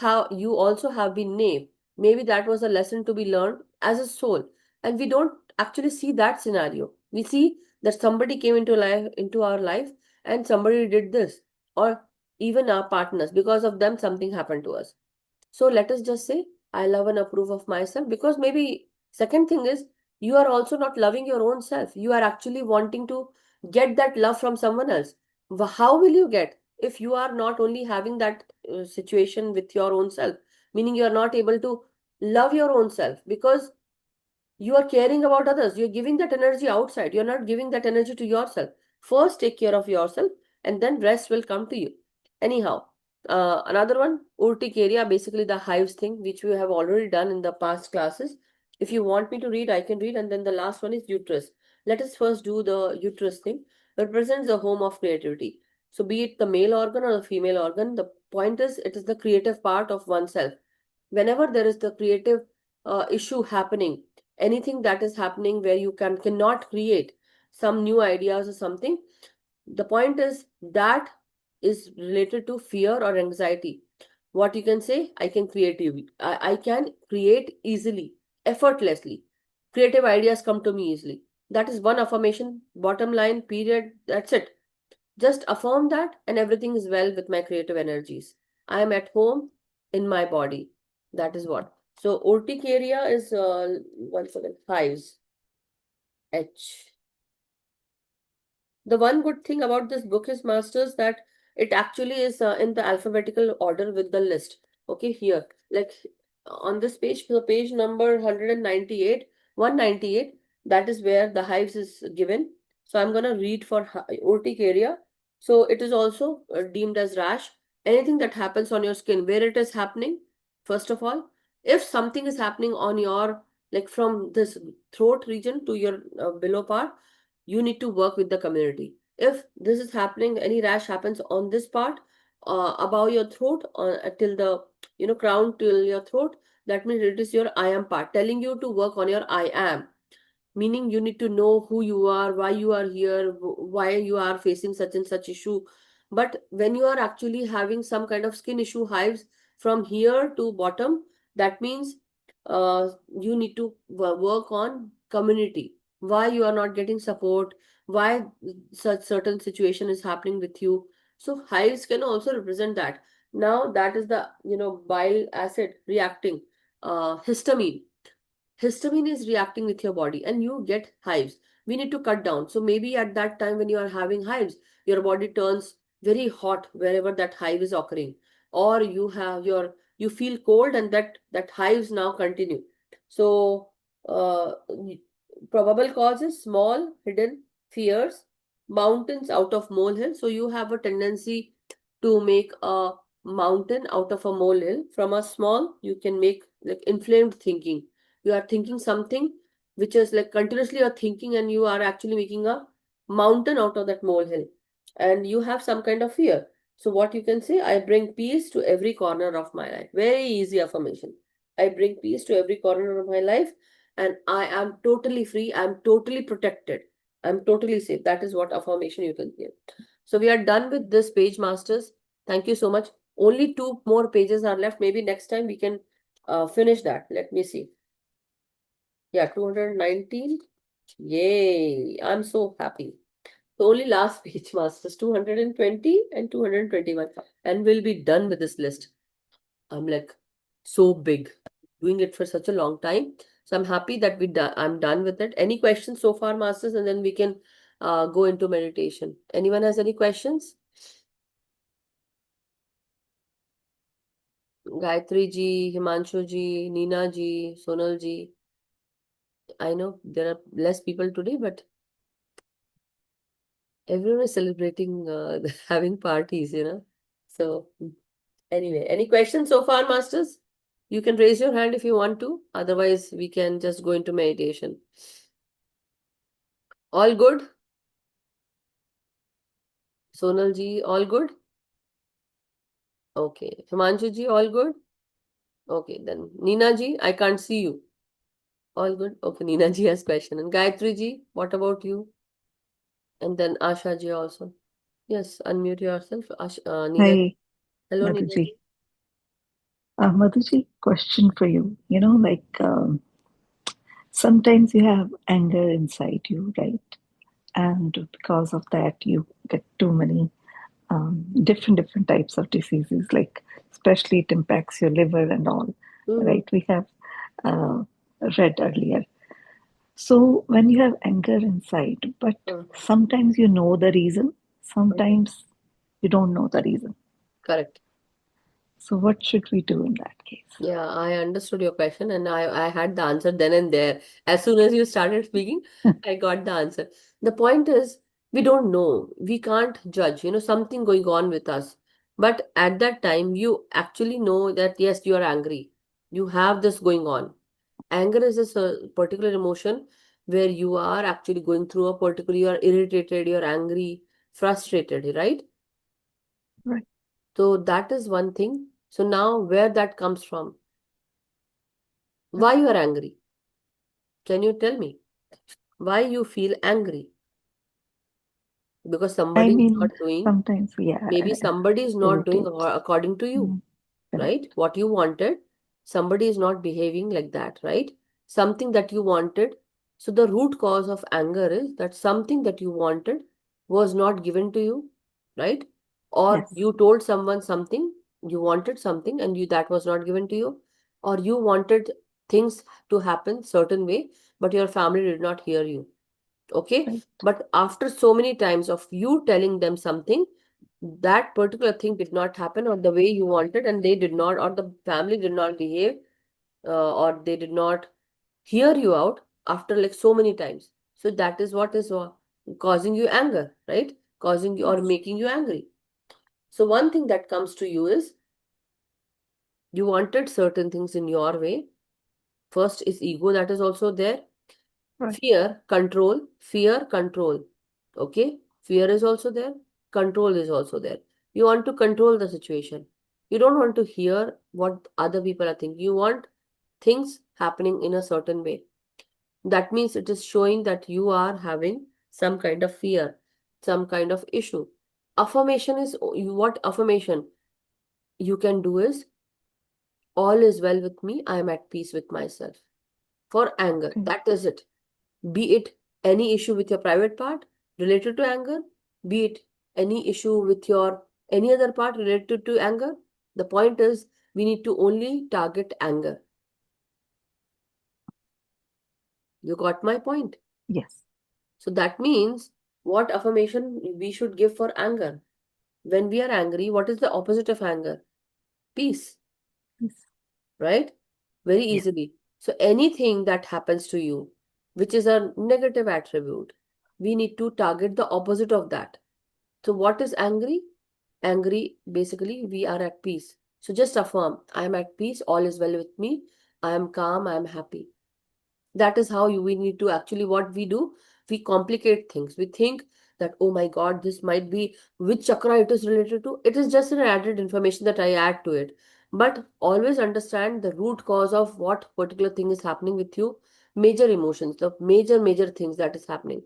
also have been named. Maybe that was a lesson to be learned as a soul, and we don't actually see that scenario. We see that somebody came into our life and somebody did this, or even our partners, because of them something happened to us. So let us just say, I love and approve of myself, because maybe second thing is you are also not loving your own self. You are actually wanting to get that love from someone else. How will you get if you are not only having that situation with your own self, meaning you are not able to love your own self because you are caring about others. You're giving that energy outside. You're not giving that energy to yourself. First, take care of yourself, and then rest will come to you. Anyhow, another one, urticaria, basically the hives thing, which we have already done in the past classes. If you want me to read, I can read. And then the last one is uterus. Let us first do the uterus thing. Represents the home of creativity. So be it the male organ or the female organ, the point is it is the creative part of oneself. Whenever there is the creative issue happening, anything that is happening where you cannot create some new ideas or something, the point is that is related to fear or anxiety. What you can say, I can I can create easily, effortlessly. Creative ideas come to me easily. That is one affirmation. Bottom line, period. That's it. Just affirm that, and everything is well with my creative energies. I am at home in my body. That is what. So urticaria is 1 second, hives. H. The one good thing about this book is, masters, that it actually is in the alphabetical order with the list. Okay, here, like on this page, so page number 198, 198, that is where the hives is given. So I'm going to read for aortic area. So it is also deemed as rash. Anything that happens on your skin, where it is happening, first of all, if something is happening on your, like from this throat region to your below part, you need to work with the community. If this is happening, any rash happens on this part, above your throat, till the crown till your throat, that means it is your I am part telling you to work on your I am, meaning you need to know who you are, why you are here, why you are facing such and such issue. But when you are actually having some kind of skin issue, hives from here to bottom, that means you need to work on community, why you are not getting support, why such certain situation is happening with you. So hives can also represent that. Now that is the bile acid reacting, histamine is reacting with your body and you get hives. We need to cut down. So maybe at that time when you are having hives, your body turns very hot wherever that hive is occurring, or you feel cold and that hives now continue. So uh, probable causes: small hidden fears, mountains out of molehill. So you have a tendency to make a mountain out of a molehill. From a small, you can make like inflamed thinking. You are thinking something which is like continuously you're thinking, and you are actually making a mountain out of that molehill, and you have some kind of fear. So what you can say: I bring peace to every corner of my life. Very easy affirmation. I bring peace to every corner of my life, and I am totally free, I'm totally protected, I'm totally safe. That is what affirmation you can give. So we are done with this page, masters. Thank you so much. Only two more pages are left. Maybe next time we can finish that. Let me see. Yeah, 219. Yay. I'm so happy. So only last page, masters, 220 and 221. And we'll be done with this list. I'm like so big, doing it for such a long time. So I'm happy that I'm done with it. Any questions so far, masters? And then we can go into meditation. Anyone has any questions? Gayatri ji, Himanshu ji, Neena ji, Sonal ji. I know there are less people today, but everyone is celebrating having parties. So anyway, any questions so far, masters? You can raise your hand if you want to. Otherwise, we can just go into meditation. All good? Sonal ji, all good? Okay. Himanshu ji, all good? Okay, then Neena ji, I can't see you. All good? Okay, Neena ji has question. And Gayatri ji, what about you? And then Asha ji also. Yes, unmute yourself. Neena. Hi, Hello, Neena Madhuji. ji. Madhuji, question for you. Sometimes you have anger inside you, right? And because of that, you get too many different types of diseases. Like, especially it impacts your liver and all, Mm-hmm. right? We have uh, read earlier. So when you have anger inside, but sometimes you know the reason, sometimes you don't know the reason. Correct. So what should we do in that case? Yeah, I understood your question, and I had the answer then and there. As soon as you started speaking, I got the answer. The point is, we don't know. We can't judge, something going on with us. But at that time, you actually know that yes, you are angry. You have this going on. Anger is a particular emotion where you are actually going through a particular, you are irritated, you're angry, frustrated, right? Right. So that is one thing. So now where that comes from? Right. Why you are angry? Can you tell me why you feel angry? Because I somebody is not mean, doing, sometimes, yeah, maybe somebody is not doing irritates. according to you, right? Correct. What you wanted, somebody is not behaving like that, right? Something that you wanted. So the root cause of anger is that something that you wanted was not given to you, right? Or Yes. you told someone something, you wanted something and you that was not given to you, or you wanted things to happen certain way, but your family did not hear you. Okay. Right. But after so many times of you telling them something, that particular thing did not happen or the way you wanted, and they did not, or the family did not behave. or they did not hear you out after like so many times. So that is what is causing you anger, right? Causing you or Yes. making you angry. So one thing that comes to you is you wanted certain things in your way. First is ego, that is also there. Right. Fear, control, fear, control. Okay? Fear is also there. Control is also there. You want to control the situation. You don't want to hear what other people are thinking. You want things happening in a certain way. That means it is showing that you are having some kind of fear, some kind of issue. Affirmation is what affirmation you can do is all is well with me, I am at peace with myself. For anger, Okay. that is it. Be it any issue with your private part related to anger, be it any issue with your any other part related to anger. The point is we need to only target anger. You got my point? Yes. So that means what affirmation we should give for anger? When we are angry, what is the opposite of anger? Peace, Yes. right? Very Yeah. easily. So anything that happens to you, which is a negative attribute, we need to target the opposite of that. So what is angry? Angry, basically, we are at peace. So just affirm, I am at peace, all is well with me, I am calm, I am happy. That is how we need to actually what we do. We complicate things. We think that, oh my God, this might be which chakra it is related to. It is just an added information that I add to it. But always understand the root cause of what particular thing is happening with you. Major emotions, the major things that is happening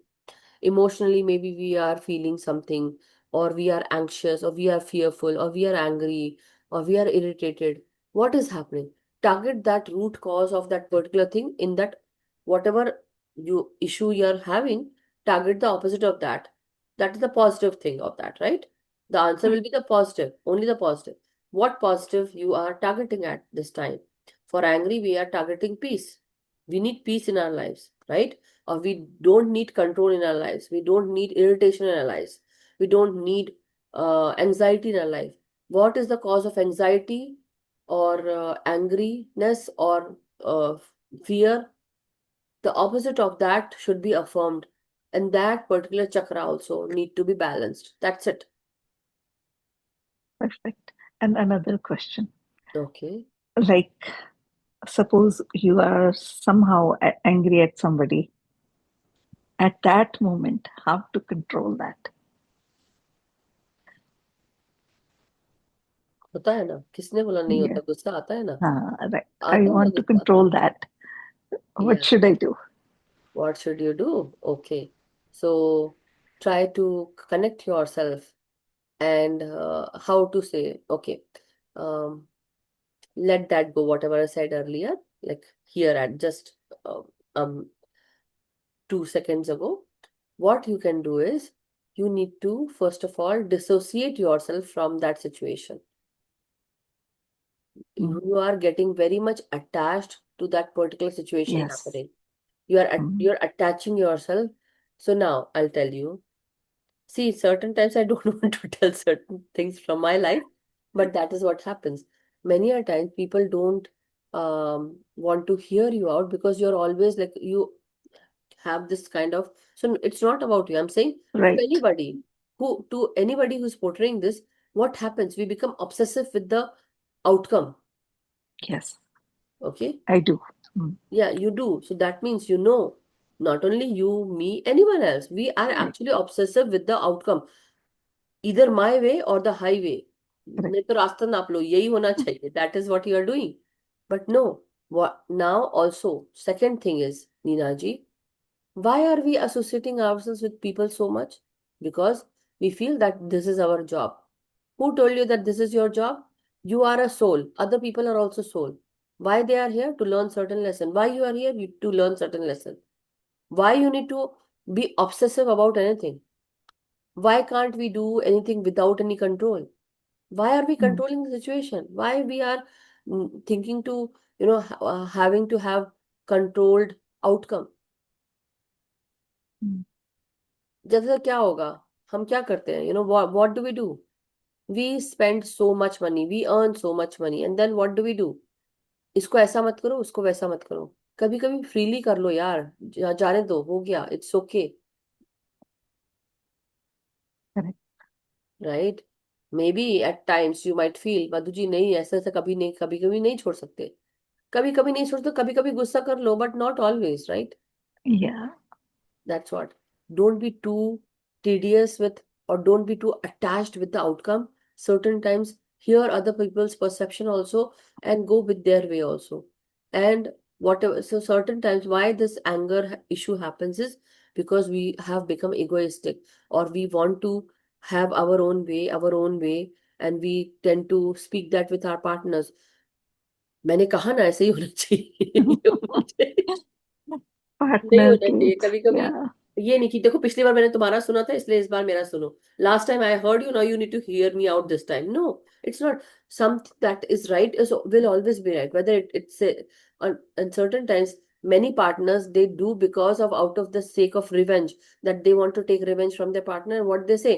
emotionally. Maybe we are feeling something, or we are anxious, or we are fearful, or we are angry, or we are irritated. What is happening? Target that root cause of that particular thing in that whatever you issue you're having. Target the opposite of that. That is the positive thing of that, right? The answer Right. will be the positive, only the positive. What positive you are targeting at this time? For angry, we are targeting peace. We need peace in our lives, right? Or we don't need control in our lives. We don't need irritation in our lives. We don't need anxiety in our life. What is the cause of anxiety or angriness or fear? The opposite of that should be affirmed. And that particular chakra also need to be balanced. That's it. Perfect. And another question. Okay. Like, suppose you are somehow angry at somebody. At that moment, how to control that? होता है ना, किसने बोला नहीं Yeah. होता, गुस्सा आता है ना, Right. I आता है ना want to गुस्सा. control that. What Yeah. should I do? What should you do? Okay. So try to connect yourself and how to say, okay, um, let that go, whatever I said earlier, like here at just uh, um 2 seconds ago. What you can do is you need to first of all dissociate yourself from that situation. Mm. You are getting very much attached to that particular situation Yes. happening. Mm. You're attaching yourself. So now I'll tell you. See, certain times I don't want to tell certain things from my life, but that is what happens. Many a times people don't want to hear you out because you're always like you have this kind of. So it's not about you. I'm saying Right. to anybody who's portraying this, what happens? We become obsessive with the outcome. Yes, Okay. I do. Mm. Yeah, you do. So that means not only you, me, anyone else. We are Right. actually obsessive with the outcome. Either my way or the highway. नहीं तो Correct. रास्ता नाप लो, यही होना चाहिए. That is what you are doing. But no, what now also, second thing is, Neena ji, why are we associating ourselves with people so much? Because we feel that this is our job. Who told you that this is your job? You are a soul. Other people are also soul. Why they are here? To learn certain lesson. Why you are here? To learn certain lesson. Why you need to be obsessive about anything? Why can't we do anything without any control? Why are we Mm. controlling the situation? Why we are thinking to, having to have controlled outcome? Mm. जैसे क्या होगा? हम क्या करते हैं? What do we do? We spend so much money, we earn so much money, and then what do we do? इसको ऐसा मत करो, उसको वैसा मत करो। कभी कभी फ्रीली कर लो यार, जाने दो, हो गया, it's okay, correct. Right. Maybe at times you might feel Madhu ji नहीं, ऐसा ऐसा कभी नहीं, कभी कभी नहीं छोड़ सकते, कभी कभी नहीं छोड़ते, कभी कभी गुस्सा कर लो, but not always, right. Yeah. That's what. Don't be too tedious with, or don't be too attached with the outcome. Certain times, hear other people's perception also and go with their way also. And whatever, so certain times, why this issue happens is because we have become egoistic, or we want to have our own way, and we tend to speak that with our partners. मैंने कहा ना ऐसे ही होना चाहिए। नहीं Partner होना चाहिए traits. कभी कभी। Yeah. ये नहीं कि देखो पिछली बार मैंने तुम्हारा सुना था इसलिए इस बार मेरा सुनो, last time I heard you, now you need to hear me out this time. No, it's not. Something that is right is will always be right, whether it's and certain times many partners they do because of out of the sake of revenge, that they want to take revenge from their partner, and what they say,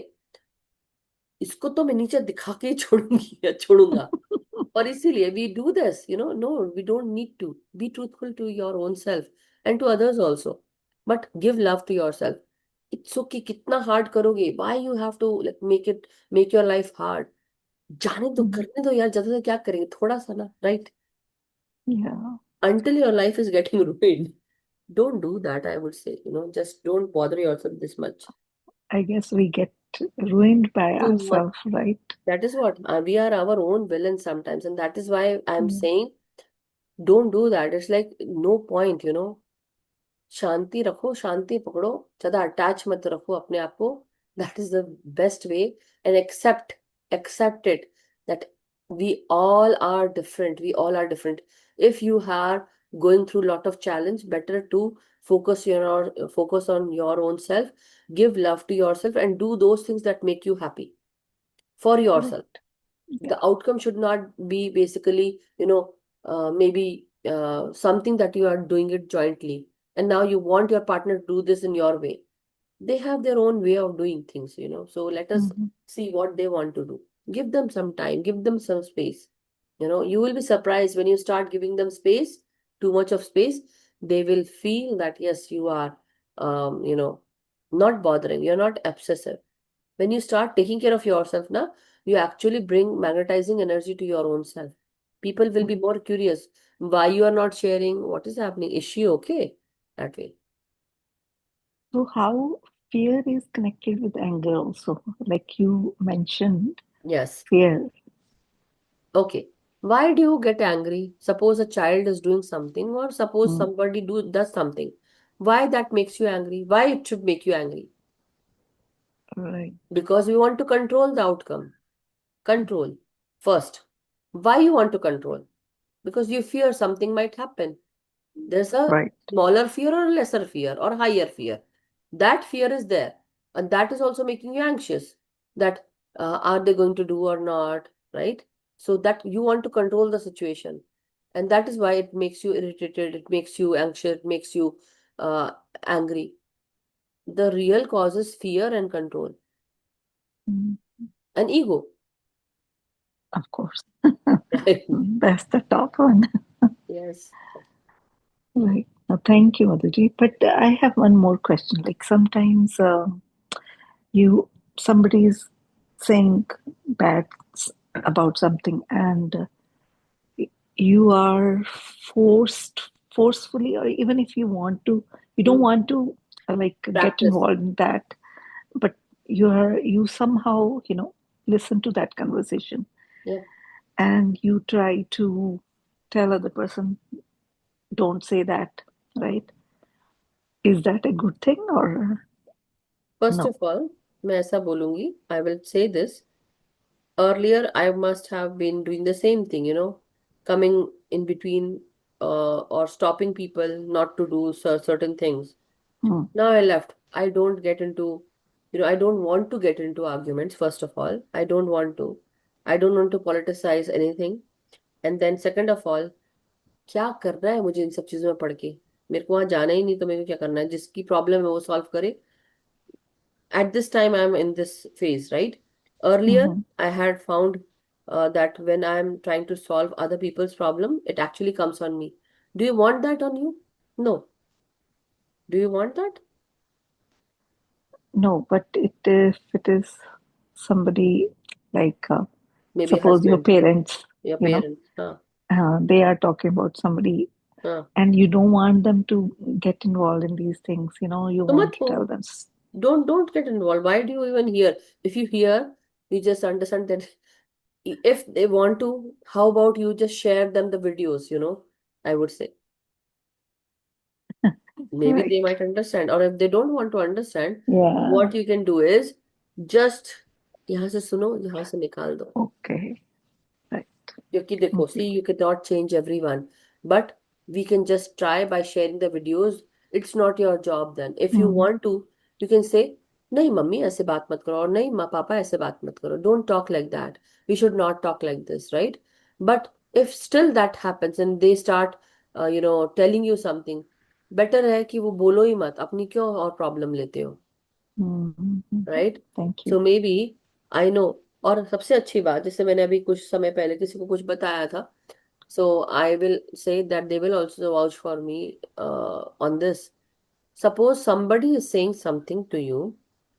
इसको तो मैं नीचे दिखा के ही छोड़ूंगी या छोड़ूंगा। और इसीलिए we do this, no, we don't need to be truthful to your own self and to others also, but give love to yourself. It's okay, कितना hard करोगे, why you have to like make your life hard? जाने दो, Mm, करने दो यार, ज्यादा से क्या करेंगे, थोड़ा सा ना, right? yeah. Until your life is getting ruined, don't do that, I would say, just don't bother yourself this much. I guess we get ruined by Too much. ourselves, right? That is what, we are our own villains sometimes, and that is why I'm Mm, saying don't do that. It's like no point. शांति रखो, शांति पकड़ो, ज्यादा attach मत रखो अपने आप को। That is the best way. And accept it that we all are different. If you are going through lot of challenge, better to focus on your own self, give love to yourself, and do those things that make you happy for yourself. correct. Yeah. The outcome should not be basically, maybe something that you are doing it jointly, and now you want your partner to do this in your way. They have their own way of doing things. So let us Mhm. see what they want to do. Give them some time, give them some space. You will be surprised when you start giving them space, too much of space. They will feel that yes, you are, not bothering, you're not obsessive. When you start taking care of yourself now, you actually bring magnetizing energy to your own self. People will be Mm. more curious why you are not sharing, what is happening, is she okay, that way. So, how fear is connected with anger also? Like you mentioned, Yes. fear. Okay. Why do you get angry? Suppose a child is doing something, or suppose Mm, somebody does something. Why that makes you angry? Why it should make you angry? right. Because we want to control the outcome. Control first. Why you want to control? Because you fear something might happen. There's a Right. smaller fear or a lesser fear or higher fear. That fear is there. And that is also making you anxious. That are they going to do or not, right? So that you want to control the situation. And that is why it makes you irritated, it makes you anxious, it makes you uh, angry. The real cause is fear and control Mm, and ego. of course. Right? That's the top one. Yes. Right. Thank you, Madhuji. But I have one more question. Like sometimes you somebody is saying bad about something, and you are forcefully, or even if you want to, you don't Mm. want to like get Practice. involved in that, but you somehow listen to that conversation Yeah. and you try to tell other person, don't say that, right? Is that a good thing or First no? of all, मैं ऐसा बोलूंगी, I will say this. Earlier, I must have been doing the same thing, coming in between or stopping people not to do certain things. Hmm. Now I left. I don't get into, I don't want to get into arguments, first of all. I don't want to. I don't want to politicize anything. And then, second of all, क्या करना है मुझे इन सब चीजों में पढ़ के? मेरे को वहां जाना ही नहीं, तो मेरे को क्या करना है? जिसकी प्रॉब्लम है वो सॉल्व करे। At this time, I'm in this phase, right? Earlier, Hmm. I had found that when I'm trying to solve other people's problem, it actually comes on me. Do you want that on you? No. Do you want that? No, but if it is somebody like, Maybe suppose your husband, parents, your you know, parents. Huh. they are talking about somebody, Huh. and you don't want them to get involved in these things, you तो want मत to हो. tell them. Don't get involved. Why do you even hear? If you hear, you just understand that if they want to, how about you just share them the videos, I would say. Maybe they Right. might understand. Or if they don't want to understand, Yeah. what you can do is just यहाँ से सुनो, यहाँ से निकाल दो. Okay. Right. क्योंकि देखो, see, Completely. you cannot change everyone, but we can just try by sharing the videos. It's not your job then. If you Mm, want to, you can say, नहीं मम्मी ऐसे बात मत करो, और नहीं माँ पापा ऐसे बात मत करो. Don't talk like that. We should not talk like this, right? But if still that happens and they start, telling you something, better है कि वो बोलो ही मत. अपनी क्यों और प्रॉब्लम लेते हो, right? Thank you. So may be, I know. और सबसे अच्छी बात, जैसे मैंने अभी कुछ समय पहले किसी को कुछ बताया था, so I will say that they will also vouch for me on this. Suppose somebody is saying something to you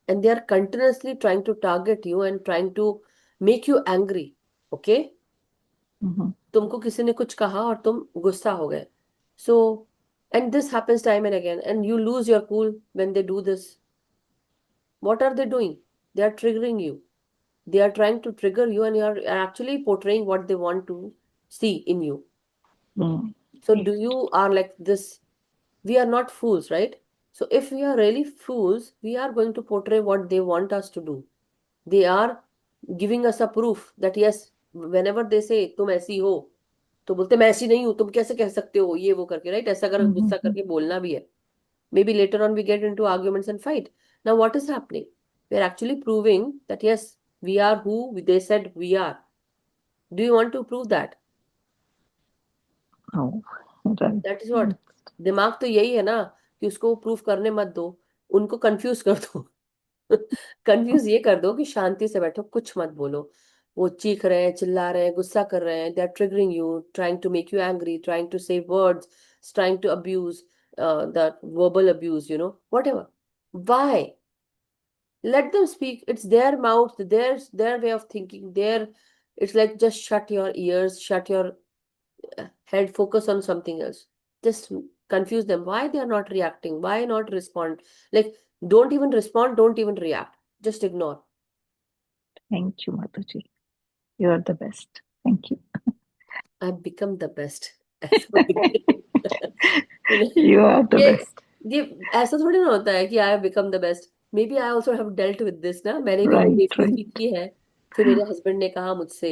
and they are continuously trying to target you and trying to make you angry. Okay? Hmm. तुमको किसी ने कुछ कहा और तुम गुस्सा हो गए. So, and this happens time and again, and you lose your cool when they do this. What are they doing? They are triggering you. They are trying to trigger you, and you are actually portraying what they want to see in you. Mm, So right. do you are like this? We are not fools, right? So if we are really fools, we are going to portray what they want us to do. They are giving us a proof that yes, whenever they say तुम ऐसी हो, तो बोलते मैं ऐसी नहीं हूँ, तुम कैसे कह सकते हो ये वो करके, right? ऐसा अगर गुस्सा Mm-hmm. करके बोलना भी है. Maybe later on we get into arguments and fight. Now what is happening? We are actually proving that yes, we are who they said we are. Do you want to prove that? Oh, right. That is what. दिमाग तो यही है ना, कि उसको proof करने मत दो, उनको कंफ्यूज कर दो. कंफ्यूज ये कर दो कि शांति से बैठो, कुछ मत बोलो. वो चीख रहे हैं, चिल्ला रहे हैं, गुस्सा कर रहे हैं, they are triggering you, trying to make you angry, trying to say words, trying to abuse, that verbal abuse, whatever. Why? Let them speak. It's their mouth, their way of thinking, their. It's like just shut your ears, shut your head, focus on something else. Just confuse them. Why they are not reacting? Why not respond? Like, don't even respond, don't even react. Just ignore. Thank you, Madhuji. You are the best. Thank you. I've become the best. ऐसा you know, You are the ये best. ये ऐसा थोड़ी ना होता है कि I have become the best. Maybe I also have dealt with this ना. मैंने भी ये Right, बेवकूफी right. की है. फिर मेरे हस्बैंड ने कहा मुझसे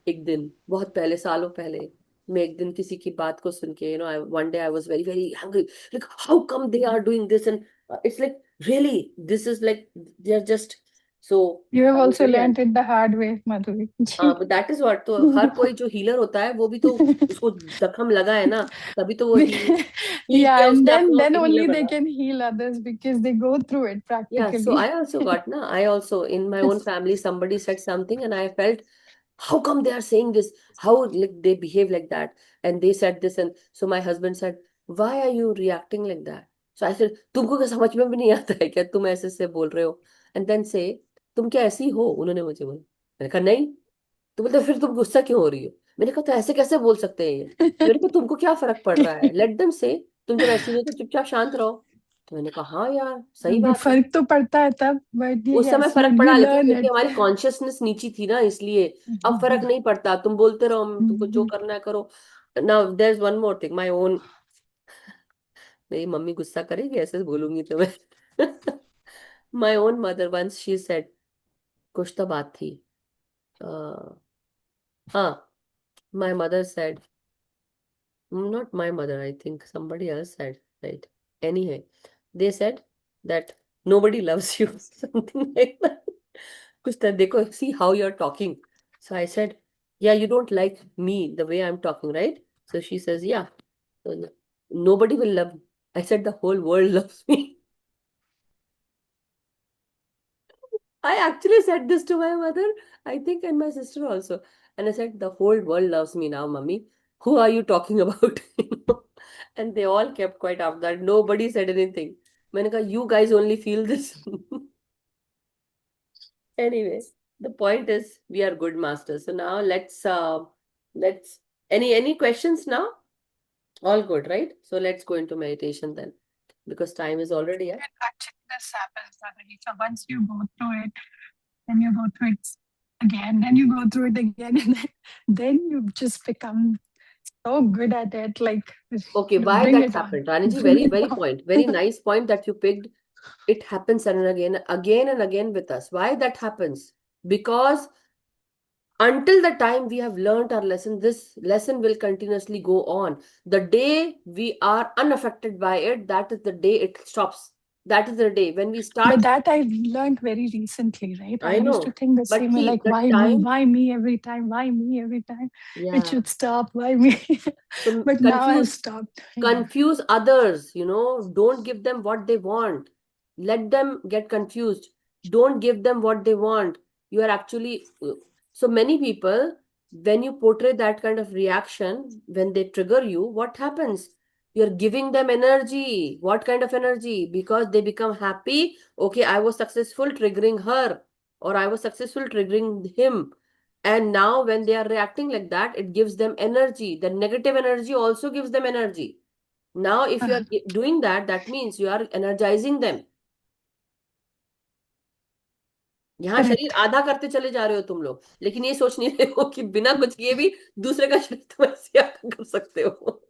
एक दिन, बहुत पहले, सालों पहले, मैं एक दिन किसी की बात को सुन के, one day I was very very hungry, like how come they are doing this, and it's like really this is like they are just. So You have I was also very. learned it the hard way, Madhu. हाँ, but that is what. तो हर कोई जो healer होता है वो भी तो उसको जख्म लगा है ना, तभी तो वो हील Yeah, किया and उसने, अपने आप then को हीलर only they बना. can heal others because they go through it Yeah, so I practically. also got, na, I also, in my own family, somebody said something and I felt, how come they are saying this? How like they behave like that? And they said this, and so my husband said, why are you reacting like that? So I said, तुमको क्या समझ में भी नहीं आता है क्या, तुम ऐसे से बोल रहे हो? And then say, तुम क्या ऐसी हो? उन्होंने मुझे बोला. मैंने कहा नहीं. तो बोलते फिर तुम गुस्सा क्यों हो रही हो? मैंने कहा तो ऐसे कैसे बोल सकते हैं ये? तो मैंने कहा तुमको क्या फर्क पड़ रहा है? लेट देम से. तुम जब ऐसी हो तो चुपचाप शांत रहो. तो मैंने कहा हाँ यार, सही बात है. फर्क तो पड़ता है तब, but उस समय yes, फर्क you पड़ा, लेकिन learn क्योंकि it. हमारी कॉन्शियसनेस नीची थी ना, इसलिए. अब फर्क नहीं पड़ता, तुम बोलते रहो, तुमको जो करना है करो. Now there is one more thing, my own. मेरी मम्मी गुस्सा करेगी ऐसे बोलूंगी तो मैं. My own mother once she said, कुछ तो बात थी. हाँ, my mother said, not my mother, I think somebody else said, right? Anyway, they said that nobody loves you, something like that. कुछ तो देखो, see how you're talking. So I said, yeah, you don't like me the way I'm talking, right? So she says, yeah. So nobody will love me. I said the whole world loves me. I actually said this to my mother, I think, and my sister also. And I said, the whole world loves me now, mummy. Who are you talking about? You know? And they all kept quiet after that. Nobody said anything. मैंने कहा, you guys only feel this. Anyway, the point is we are good masters. So now let's any questions now? All good, right? So let's go into meditation then, because time is already up. And actually, this happens, Madhu. So once you go through it, then you go through it again, then you go through it again, and then you just become so good at it. Like, Okay, why bring that it on. happened? Raniji, Bring it very on. nice point that you picked. It happens again and again with us. Why that happens? Because until the time we have learned our lesson, this lesson will continuously go on. The day we are unaffected by it, that is the day it stops. That is the day when we start. But that I've learned very recently, right? I I used to know, think the but same way, see, like, the why me? time, Why me every time? Why me every time? It yeah. should stop. Why me? So But now I've stopped. Yeah. confuse others, don't give them what they want. Let them get confused. Don't give them what they want. You are actually, so many people, when you portray that kind of reaction, when they trigger you, what happens? You're giving them energy. What kind of energy? Because they become happy. Okay, I was successful triggering her, or I was successful triggering him. And now, when they are reacting like that, it gives them energy. The negative energy also gives them energy. Now, if you are doing that, that means you are energizing them. यहाँ शरीर Correct. आधा करते चले जा रहे हो तुम लोग, लेकिन ये सोच नहीं रहे हो कि बिना कुछ किए भी दूसरे का शरीर तुम ऐसे आधा कर सकते हो.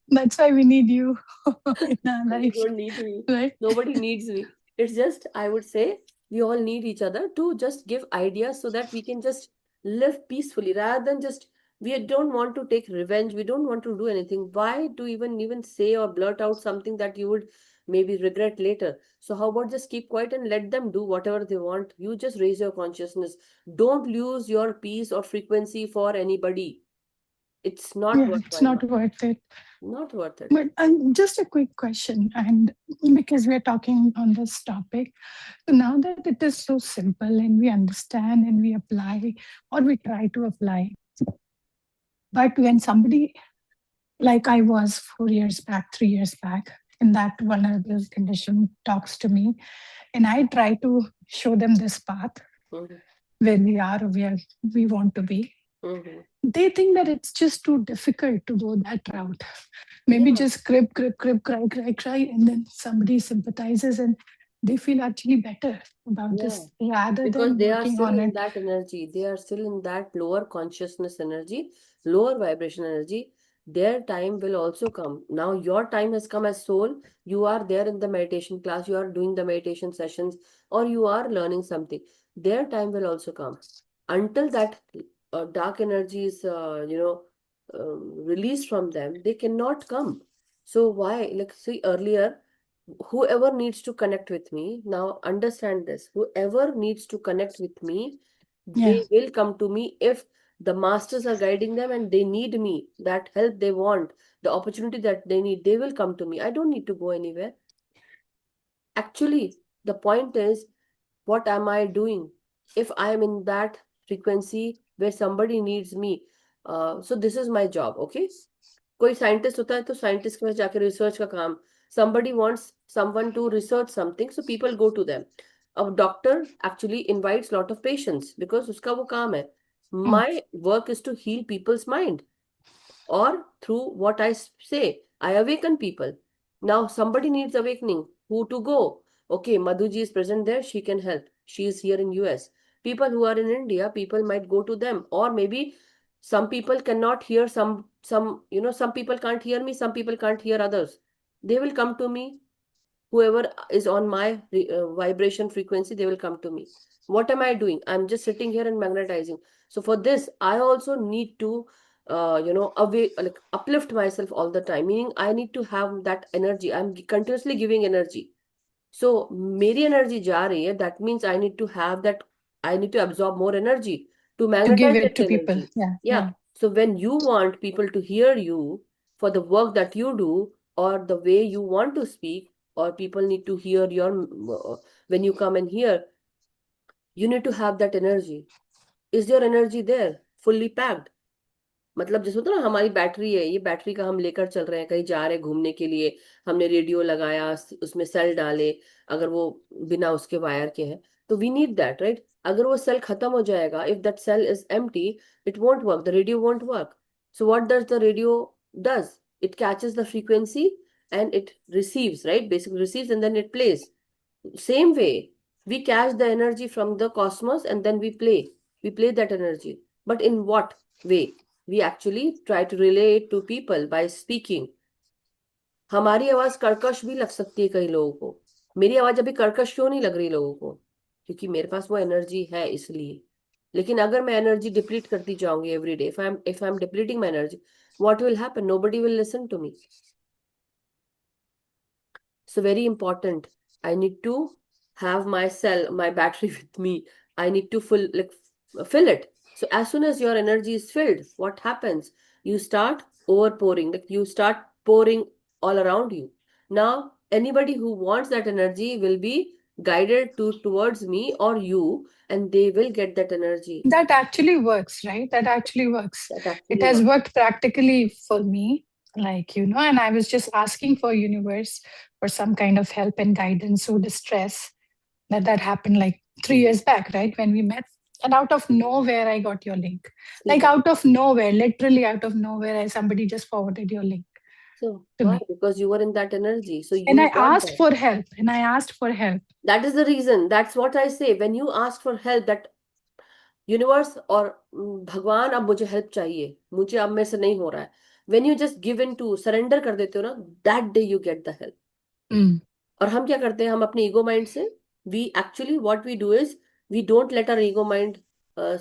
That's why we need you in our No, you life, don't need me. right? Nobody needs me. It's just, I would say, we all need each other to just give ideas so that we can just live peacefully rather than just, we don't want to take revenge. We don't want to do anything. Why to even say or blurt out something that you would maybe regret later? So how about just keep quiet and let them do whatever they want? You just raise your consciousness. Don't lose your peace or frequency for anybody. It's not Yeah, it's worthwhile. not worth it. Not worth it. But just a quick question, and because we're talking on this topic, so now that it is so simple and we understand and we apply or we try to apply, but when somebody like I was 4 years back, 3 years back, in that vulnerable condition talks to me, and I try to show them this path Mhm. where we are or where we want to be, Mhm. they think that it's just too difficult to go that route. Maybe Yeah. just cry, and then somebody sympathizes and they feel actually better about Yeah. this rather Because than they are working still on in it. that energy. They are still in that lower consciousness energy, lower vibration energy. Their time will also come. Now, your time has come as soul. You are there in the meditation class, you are doing the meditation sessions, or you are learning something. Their time will also come. Until that dark energy is, released from them, they cannot come. So, why? Like, see, earlier, whoever needs to connect with me, now understand this, whoever needs to connect with me, Yeah, they will come to me if the masters are guiding them and they need me, that help they want, the opportunity that they need, they will come to me. I don't need to go anywhere. Actually, the point is, what am I doing? If I am in that frequency where somebody needs me, so this is my job. Okay, कोई scientist होता है तो scientist के पास जाकर research का काम. Somebody wants someone to research something, so people go to them. A doctor actually invites lot of patients because उसका वो काम है. My work is to heal people's mind, or through what I say, I awaken people. Now somebody needs awakening. Who to go? Okay, Madhuji is present there. She can help. She is here in US. People who are in India, people might go to them, or maybe some people cannot hear some people can't hear me. Some people can't hear others. They will come to me. Whoever is on my vibration frequency, they will come to me. What am I doing? I'm just sitting here and magnetizing. So for this, I also need to like uplift myself all the time, meaning I need to have that energy. I'm continuously giving energy. So मेरी energy जा रही है, that means I need to have that, I need to absorb more energy to to give magnetize it that to people. energy. Yeah, Yeah. yeah. So when you want people to hear you for the work that you do or the way you want to speak, or people need to hear your, when you come and hear, you need to have that energy. Is your energy there? Fully packed? मतलब जैसे होता है ना, हमारी battery है, ये battery का हम लेकर चल रहे हैं, कहीं जा रहे हैं घूमने के लिए, हमने रेडियो लगाया, उसमें सेल डाले, अगर वो बिना उसके वायर के हैं, तो वी नीड दैट, राइट? अगर वो सेल खत्म हो जाएगा, if that cell is empty, it won't work, the radio won't work. So what does the radio does? It catches the frequency and it receives, right? Basically receives and then it plays. Same way, we catch the energy from the cosmos and then we play that energy. But in what way? We actually try to relay it to people by speaking. हमारी आवाज कर्कश भी लग सकती है कई लोगों को. मेरी आवाज अभी कर्कश क्यों नहीं लग रही लोगों को? क्योंकि मेरे पास वो एनर्जी है, इसलिए. लेकिन अगर मैं एनर्जी डिप्लीट करती जाऊंगी every day, if I'm depleting my energy, what will happen? Nobody will listen to me. So very important. I need to have my cell, my battery with me. I need to fill it. So as soon as your energy is filled, what happens? You start overpouring. Like you start pouring all around you. Now, anybody who wants that energy will be guided towards me or you, and they will get that energy. That actually works, right? That actually works. That It actually has works. worked practically for me, like, and I was just asking for universe for some kind of help and guidance or distress. That happened like 3 years back, right? When we met. And out of nowhere, I got your link. See Like that. out of nowhere, literally out of nowhere, somebody just forwarded your link So to why? me. Because you were in that energy. So And you I want asked that. for help. And I asked for help. That is the reason. That's what I say. When you ask for help, that universe और भगवान, अब मुझे help चाहिए, मुझे अब मेरे से नहीं हो रहा है, when you just give in to surrender कर देते हो ना, that day you get the help. और हम क्या करते हैं? हम अपने ईगो माइंड से, we actually what we do is, we don't let our ego mind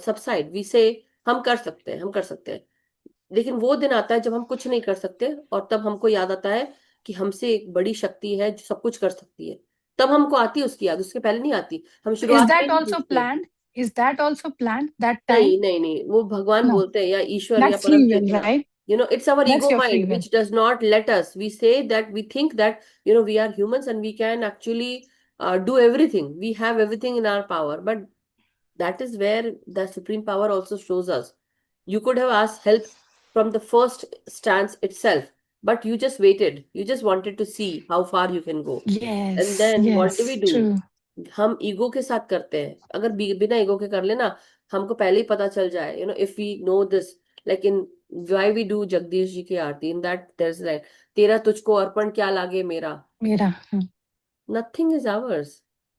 subside. We say हम कर सकते हैं, हम कर सकते हैं. लेकिन वो दिन आता है जब हम कुछ नहीं कर सकते, और तब हमको याद आता है कि हमसे एक बड़ी शक्ति है जो सब कुछ कर सकती है. तब हमको आती है उसकी याद, उसके पहले नहीं आती. हम Is शुरुआत में that नहीं also पूछते. planned? Is that also planned that time? नहीं नहीं नहीं, वो भगवान No. बोलते हैं, या ईश्वर, या That's परम free will, चेतना. right? It's our That's ego your free mind will. which does not let us. We say that we think that we are humans and we can actually do everything. We have everything in our power, but that is where the supreme power also shows us. You could have asked help from the first stance itself, but you just waited. You just wanted to see how far you can go. And Yes, then what do we yes, do? true. हम ego के साथ करते हैं. अगर बिना ego के कर लेना, हमको पहले ही पता चल जाए, if we know this, like in why we do Jagdish ji की aarti, in that there is like, तेरा तुझको अर्पण क्या लागे मेरा. Mera. Nothing is ours,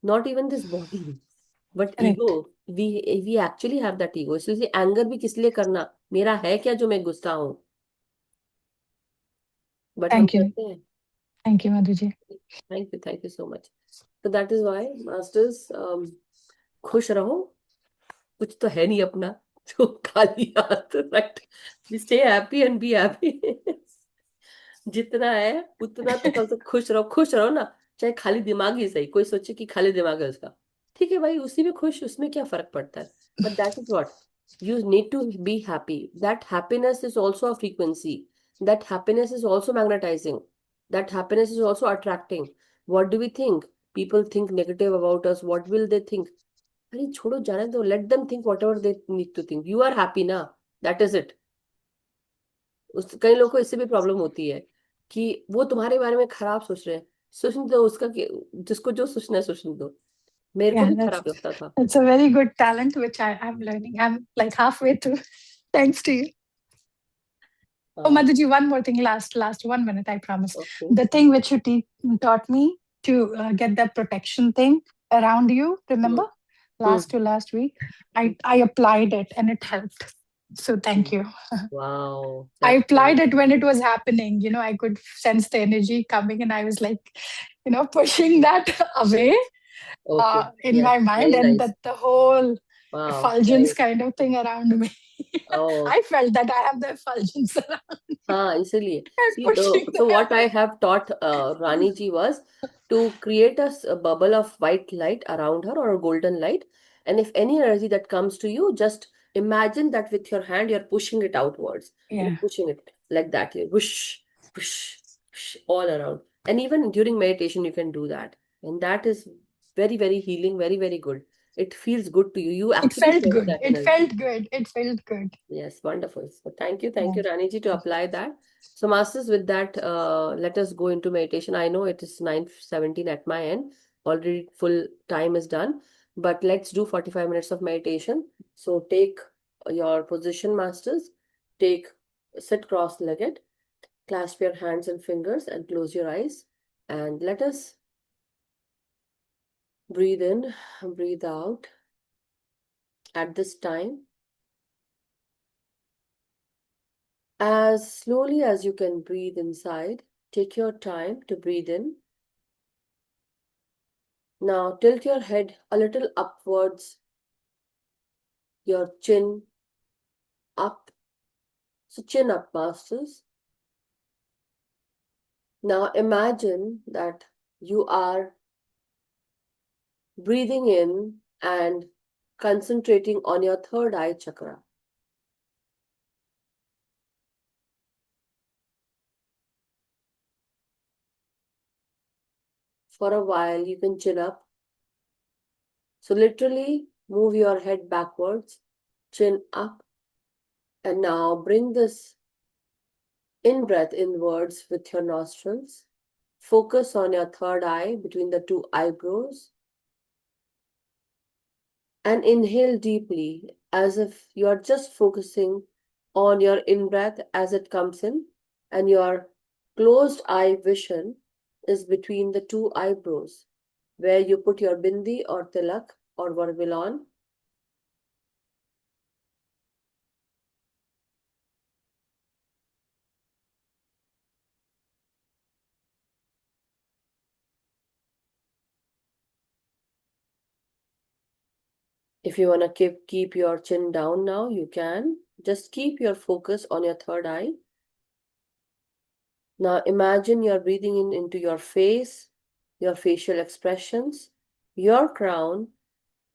not even this body. But Correct. ego, we actually have that ego. इसलिए एंगर भी किस लिए करना? मेरा है क्या जो मैं गुस्सा हूं? बट हम Thank you. करते हैं. Thank you, Madhuji. Thank you so much. So that is why, masters, खुश रहो. कुछ तो है नहीं अपना, जो खाली हाथ, right? We stay happy and be happy. जितना है उतना तो कम से खुश रहो ना. चाहे खाली दिमाग ही सही. कोई सोचे कि खाली दिमाग है उसका, ठीक है भाई, उसी में खुश, उसमें क्या फर्क पड़ता है? But that is what you need to be happy. That happiness is also a frequency. That happiness is also magnetizing. That happiness is also attracting. What do we think? People think negative about us. What will they think? अरे छोड़ो, जाने दो. Let them think whatever they need to think. You are happy ना, that is it. कई लोगों को इससे भी प्रॉब्लम होती है कि वो तुम्हारे बारे में खराब सोच रहे हैं. सोचने दो, उसका जिसको जो सोचना है सोचने दो. मेरे को Yeah, भी खराब लगता था. it's a very good talent which I'm learning. I'm like halfway through. Thanks to you. Oh, Madhuji, one more thing. Last 1 minute, I promise. Okay. The thing which you taught me to get the protection thing around you, remember? Last to last week, I applied it and it helped. So thank you. Wow. I That's applied nice. it when it was happening. I could sense the energy coming and I was like, pushing that away Okay. in Yes. my mind, Very and nice. that the whole Wow. effulgence Nice. kind of thing around me. Oh. I felt that I have the effulgence around me. हाँ, इसलिए. And See, pushing so what that I have taught Rani ji was to create a bubble of white light around her, or a golden light. And if any energy that comes to you, just imagine that with your hand you're pushing it outwards. Yeah. Pushing it like that. You whoosh, whoosh, whoosh, all around. And even during meditation, you can do that. And that is very, very healing, very, very good. It feels good to you. You It actually felt sense good. that It energy. felt good. It felt good. Yes, wonderful. So thank you, Yeah. Rani ji, to apply that. So masters, with that, let us go into meditation. I know it is 9:17 at my end. Already full time is done, but let's do 45 minutes of meditation. So take your position, masters. Sit cross-legged, clasp your hands and fingers, and close your eyes. And let us breathe in, breathe out at this time. As slowly as you can breathe inside, take your time to breathe in. Now tilt your head a little upwards, your chin up. So chin up, masters. Now imagine that you are breathing in and concentrating on your third eye chakra. For a while, you can chin up. So literally move your head backwards, chin up, and now bring this in-breath inwards with your nostrils. Focus on your third eye between the two eyebrows and inhale deeply as if you are just focusing on your in-breath as it comes in, and your closed eye vision is between the two eyebrows where you put your bindi or tilak or varvilon. If you want to keep your chin down now, you can. Just keep your focus on your third eye. Now imagine you're breathing in into your face, your facial expressions, your crown,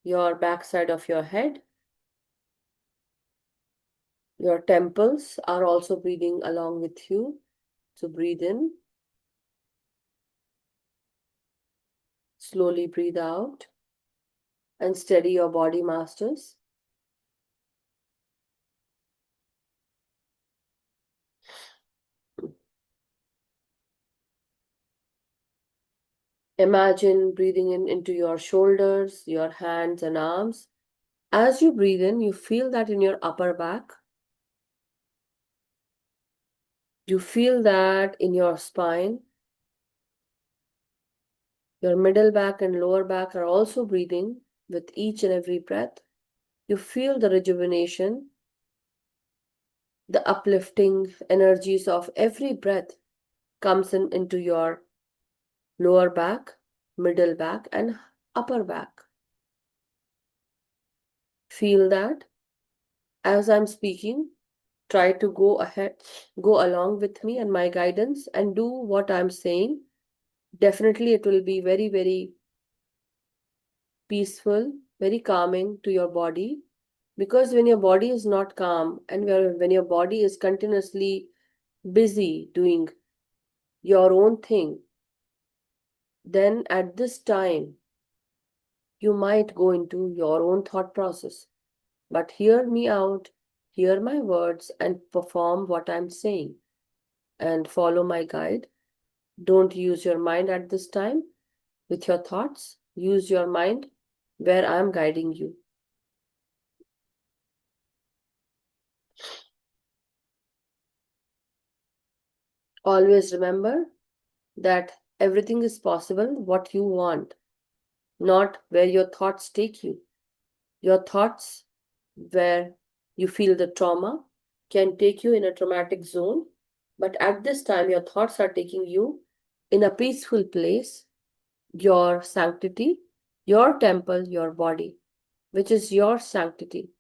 your backside of your head. Your temples are also breathing along with you. So breathe in, slowly breathe out, and steady your body, masters. Imagine breathing in into your shoulders, your hands and arms. As you breathe in, you feel that in your upper back. You feel that in your spine. Your middle back and lower back are also breathing with each and every breath. You feel the rejuvenation, the uplifting energies of every breath comes in into your lower back, middle back, and upper back. Feel that as I'm speaking. Try to go along with me and my guidance and do what I'm saying. Definitely, it will be very, very peaceful, very calming to your body. Because when your body is not calm and when your body is continuously busy doing your own thing, then at this time, you might go into your own thought process. But hear me out, hear my words, and perform what I'm saying. And follow my guide. Don't use your mind at this time with your thoughts. Use your mind where I'm guiding you. Always remember that everything is possible what you want, not where your thoughts take you. Your thoughts, where you feel the trauma, can take you in a traumatic zone, but at this time, your thoughts are taking you in a peaceful place, your sanctity, your temple, your body, which is your sanctity.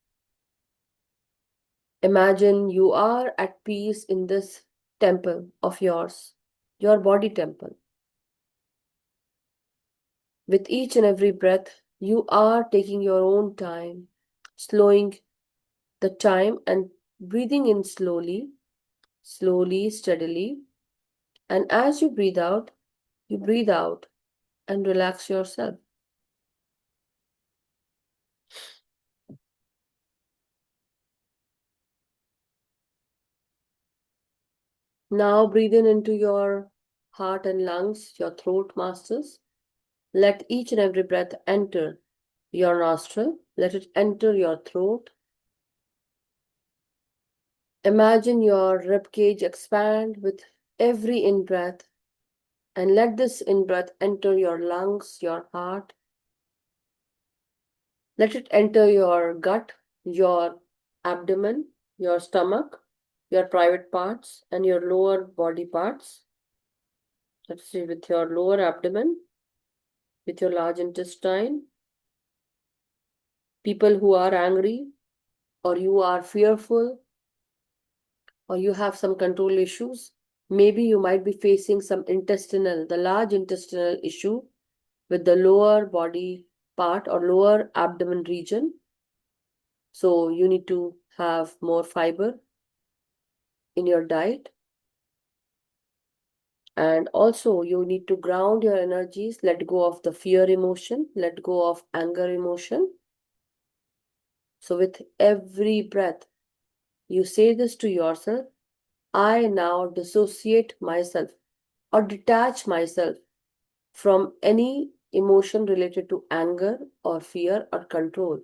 Imagine you are at peace in this temple of yours, your body temple. With each and every breath, you are taking your own time, slowing the time and breathing in slowly, slowly, steadily. And as you breathe out, You breathe out and relax yourself. Now breathe in into your heart and lungs, your throat, masters. Let each and every breath enter your nostril. Let it enter your throat. Imagine your rib cage expand with every in-breath, and let this in-breath enter your lungs, your heart. Let it enter your gut, your abdomen, your stomach, your private parts, and your lower body parts. Let's see, with your lower abdomen, with your large intestine. People who are angry, or you are fearful, or you have some control issues, maybe you might be facing some the large intestinal issue with the lower body part or lower abdomen region. So you need to have more fiber in your diet. And also you need to ground your energies, let go of the fear emotion, let go of anger emotion. So with every breath, you say this to yourself, I now dissociate myself or detach myself from any emotion related to anger or fear or control.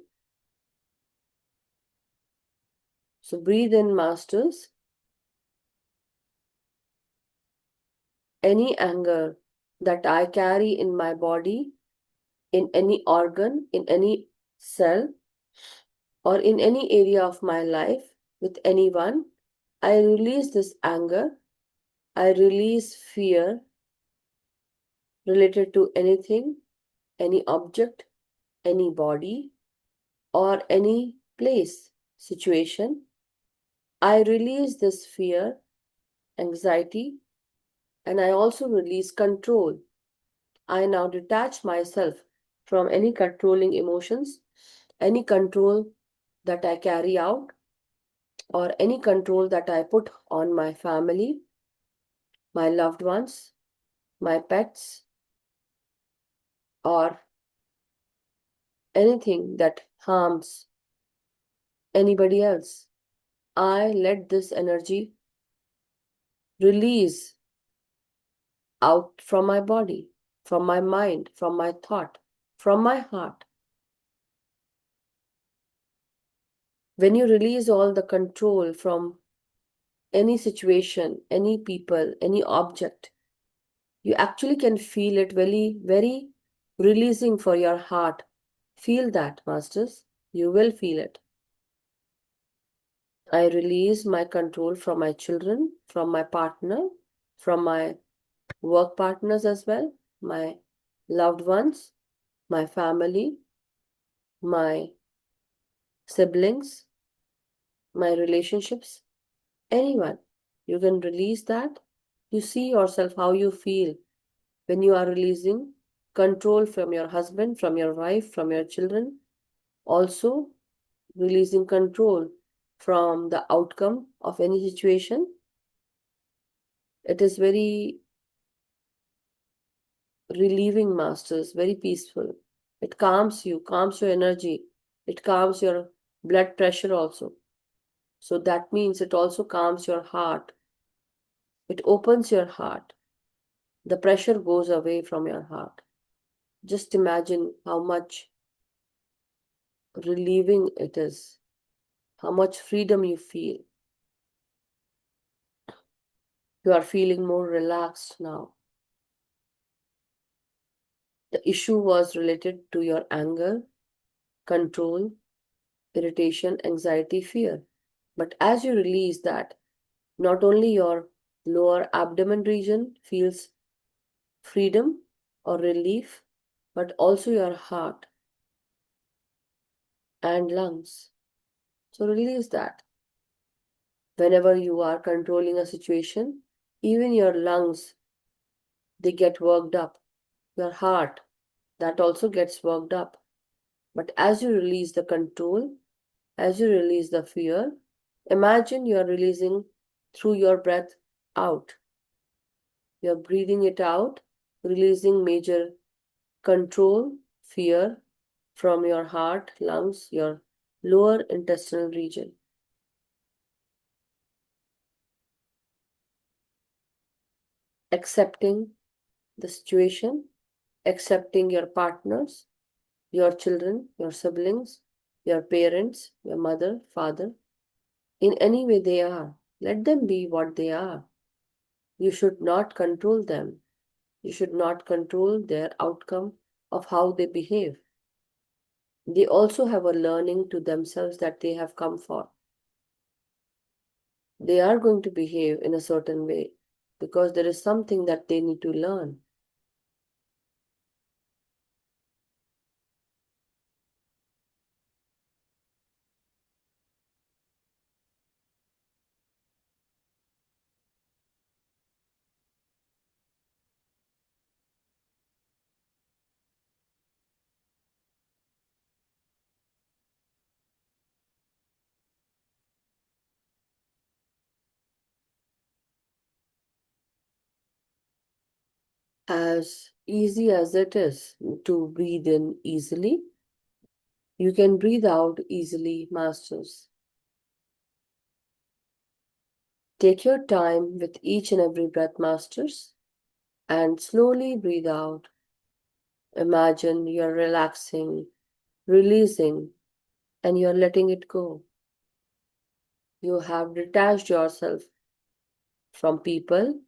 So breathe in, masters. Any anger that I carry in my body, in any organ, in any cell, or in any area of my life with anyone, I release this anger. I release fear related to anything, any object, any body, or any place, situation. I release this fear, anxiety, and I also release control. I now detach myself from any controlling emotions, any control that I carry out, or any control that I put on my family, my loved ones, my pets, or anything that harms anybody else. I let this energy release out from my body, from my mind, from my thought, from my heart. When you release all the control from any situation, any people, any object, you actually can feel it very, very releasing for your heart. Feel that, masters. You will feel it. I release my control from my children, from my partner, from my work partners as well, my loved ones, my family, my siblings, my relationships, anyone. You can release that. You see yourself how you feel when you are releasing control from your husband, from your wife, from your children. Also, releasing control from the outcome of any situation. It is very relieving, masters, very peaceful. It calms you, calms your energy. It calms your blood pressure also. So that means it also calms your heart. It opens your heart. The pressure goes away from your heart. Just imagine how much relieving it is, how much freedom you feel. You are feeling more relaxed now. The issue was related to your anger, control, irritation, anxiety, fear. But as you release that, not only your lower abdomen region feels freedom or relief, but also your heart and lungs. So release that. Whenever you are controlling a situation, even your lungs, they get worked up. Your heart, that also gets worked up. But as you release the control, as you release the fear, imagine you are releasing through your breath out. You're breathing it out releasing major control, fear from your heart, lungs, your lower intestinal region. Accepting the situation, accepting your partners, your children, your siblings, your parents, your mother, father, in any way they are. Let them be what they are. You should not control them. You should not control their outcome of how they behave. They also have a learning to themselves that they have come for. They are going to behave in a certain way because there is something that they need to learn. As easy as it is to breathe in easily, you can breathe out easily, masters. Take your time with each and every breath, masters, and slowly breathe out. Imagine you're relaxing, releasing, and you're letting it go. You have detached yourself from people,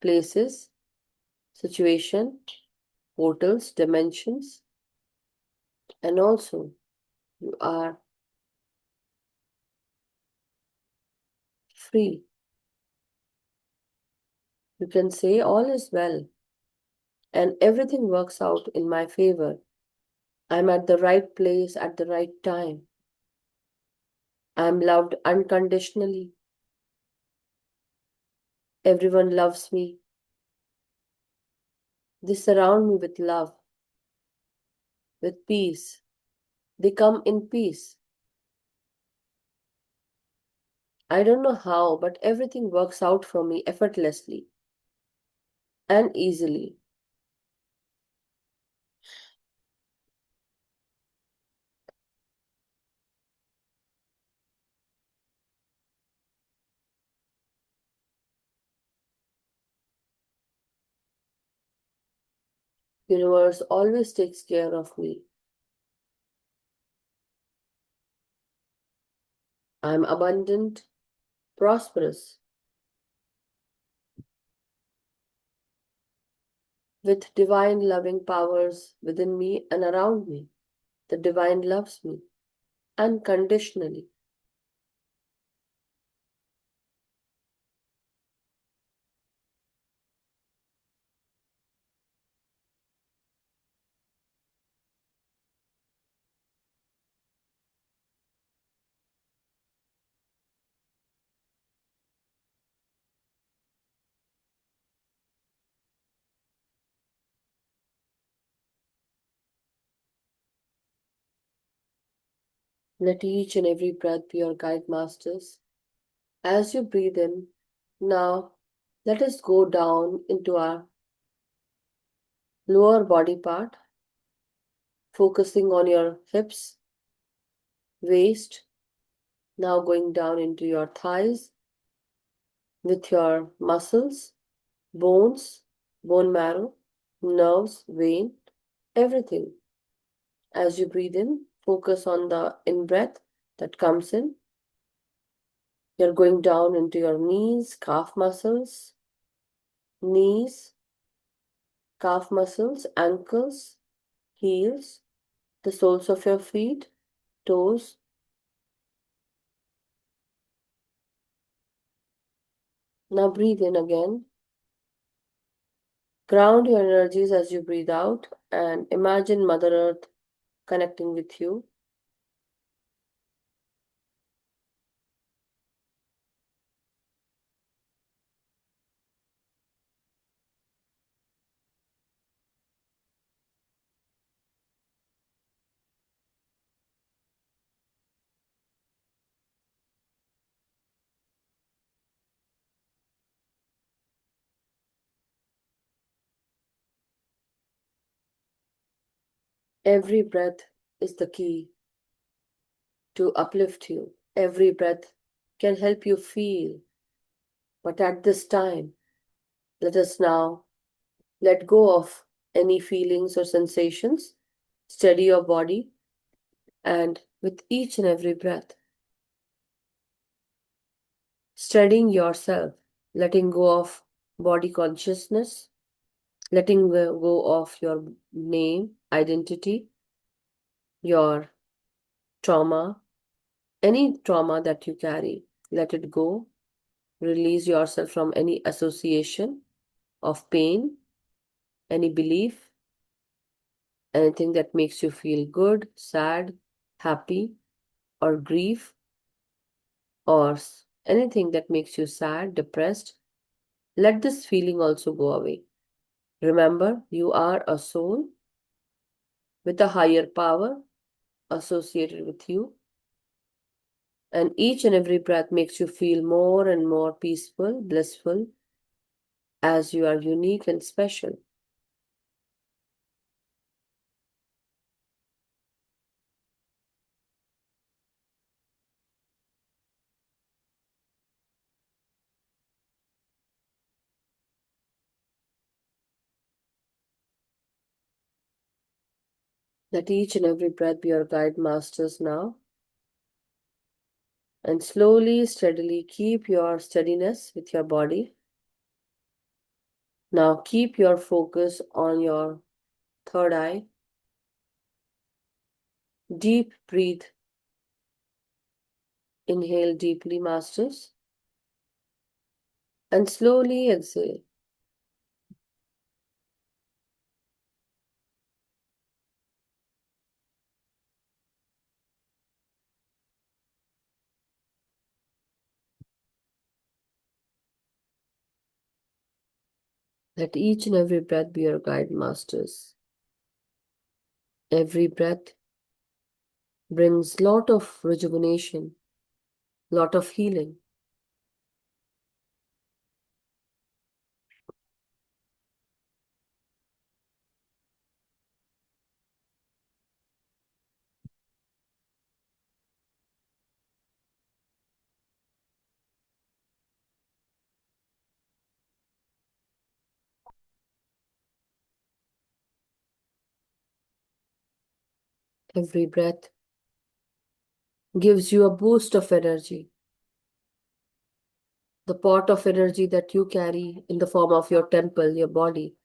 places, situation, portals, dimensions, and also you are free. You can say all is well and everything works out in my favor. I'm at the right place at the right time. I'm loved unconditionally. Everyone loves me. They surround me with love, with peace. They come in peace. I don't know how, but everything works out for me effortlessly and easily. Universe always takes care of me. I'm abundant, prosperous, with divine loving powers within me and around me. The divine loves me unconditionally. Let each and every breath be your guide, masters. As you breathe in, now let us go down into our lower body part, focusing on your hips, waist, now going down into your thighs with your muscles, bones, bone marrow, nerves, vein, everything. As you breathe in, focus on the in breath that comes in. You're going down into your knees, calf muscles, knees, calf muscles, ankles, heels, the soles of your feet, toes. Now breathe in again. Ground your energies as you breathe out and imagine Mother Earth connecting with you. Every breath is the key to uplift you. Every breath can help you feel. But at this time, let us now let go of any feelings or sensations. Steady your body, and with each and every breath, steadying yourself, letting go of body consciousness, letting go of your name, identity, your trauma, any trauma that you carry, let it go. Release yourself from any association of pain, any belief, anything that makes you feel good, sad, happy, or grief, or anything that makes you sad, depressed. Let this feeling also go away. Remember, you are a soul with a higher power associated with you, and each and every breath makes you feel more and more peaceful, blissful, as you are unique and special. Let each and every breath be your guide masters now. And slowly, steadily keep your steadiness with your body. Now keep your focus on your third eye. Deep breathe. Inhale deeply, masters. And slowly exhale. Let each and every breath be your guide, masters. Every breath brings lot of rejuvenation, lot of healing. Every breath gives you a boost of energy. The pot of energy that you carry in the form of your temple, your body,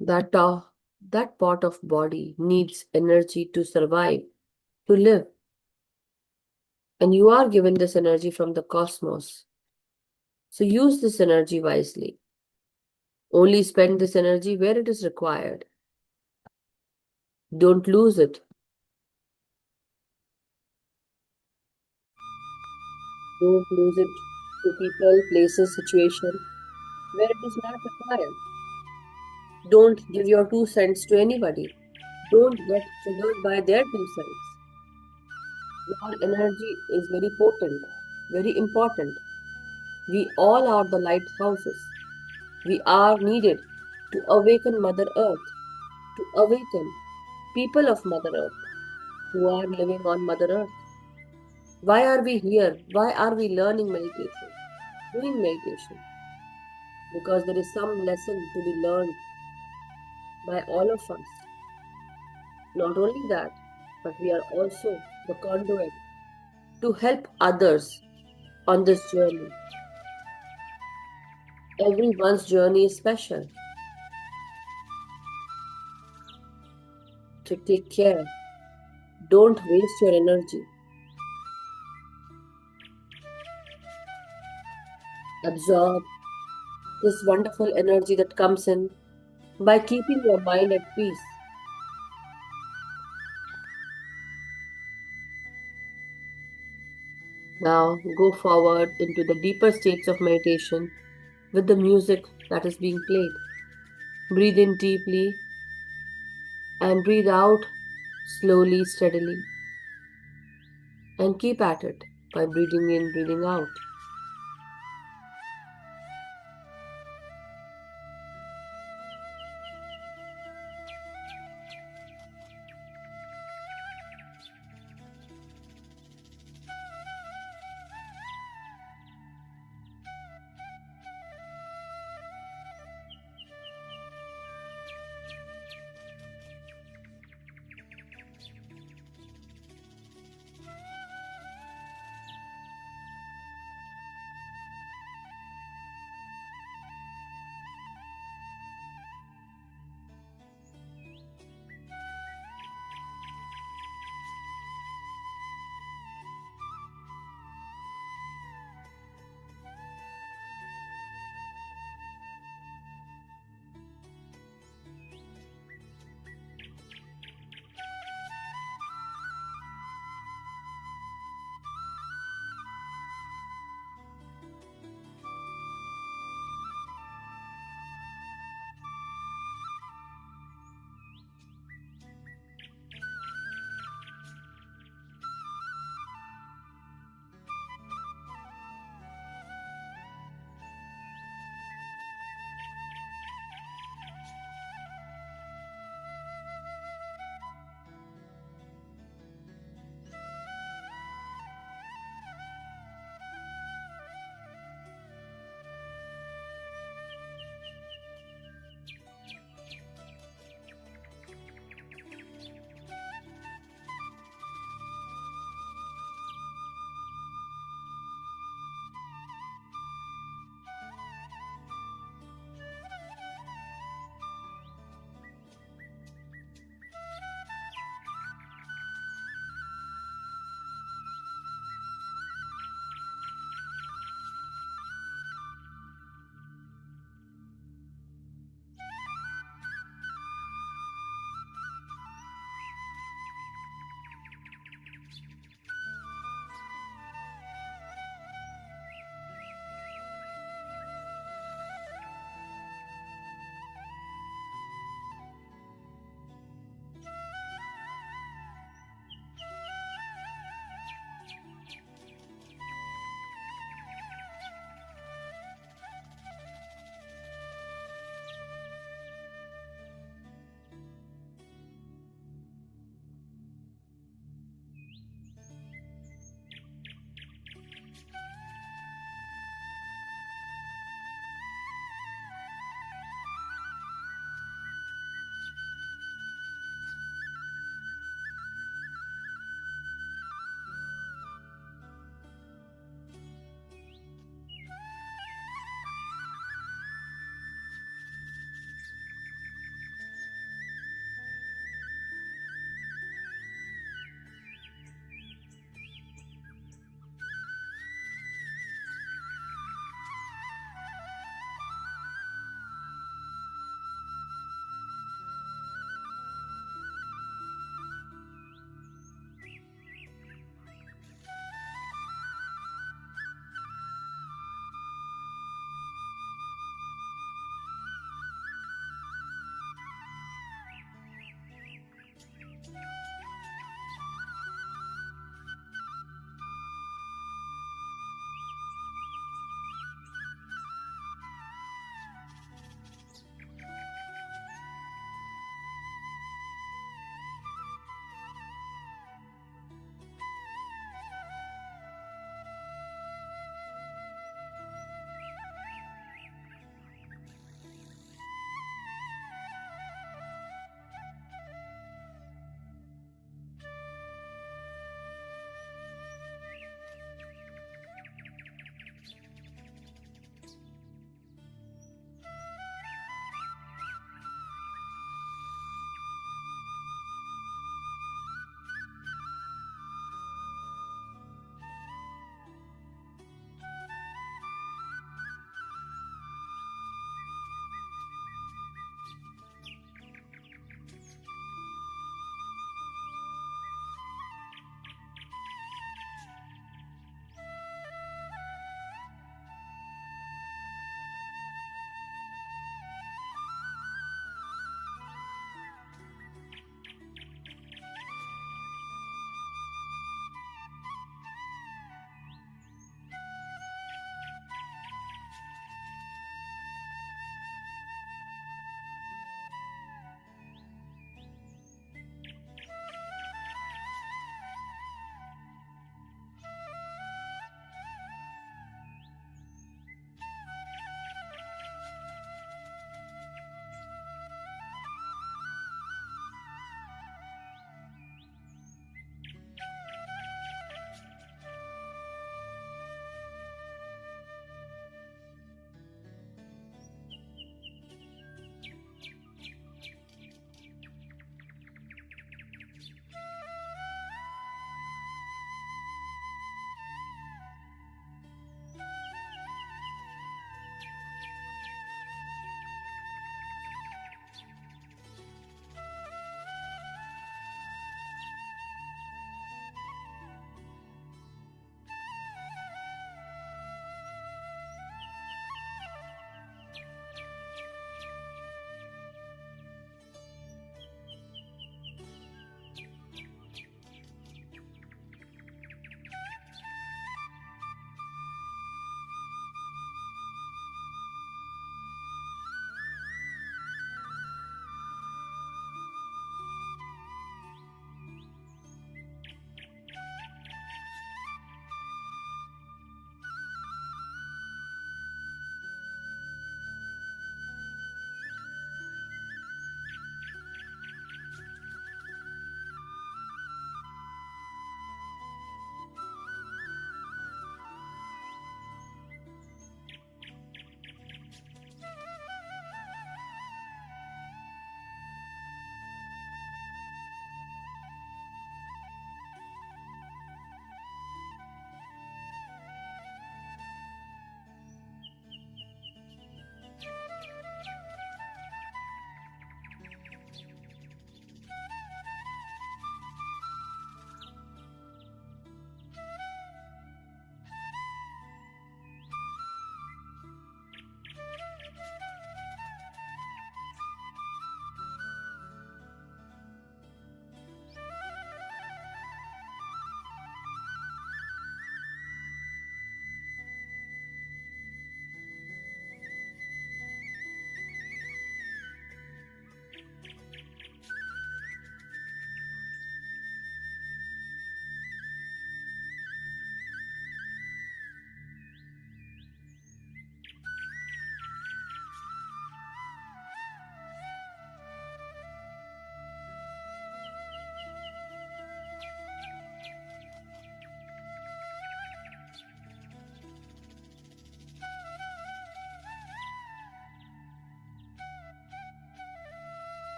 that pot of body needs energy to survive, to live. And you are given this energy from the cosmos. So use this energy wisely. Only spend this energy where it is required. Don't lose it. Don't lose it to people, places, situation where it is not required. Don't give your 2 cents to anybody. Don't get triggered by their 2 cents. Your energy is very potent, very important. We all are the lighthouses. We are needed to awaken Mother Earth, to awaken people of Mother Earth who are living on Mother Earth. Why are we here? Why are we learning meditation, doing meditation? Because there is some lesson to be learned by all of us. Not only that, but we are also the conduit to help others on this journey. Everyone's journey is special. So take care. Don't waste your energy. Absorb this wonderful energy that comes in by keeping your mind at peace. Now go forward into the deeper states of meditation with the music that is being played. Breathe in deeply and breathe out slowly, steadily. And keep at it by breathing in, breathing out.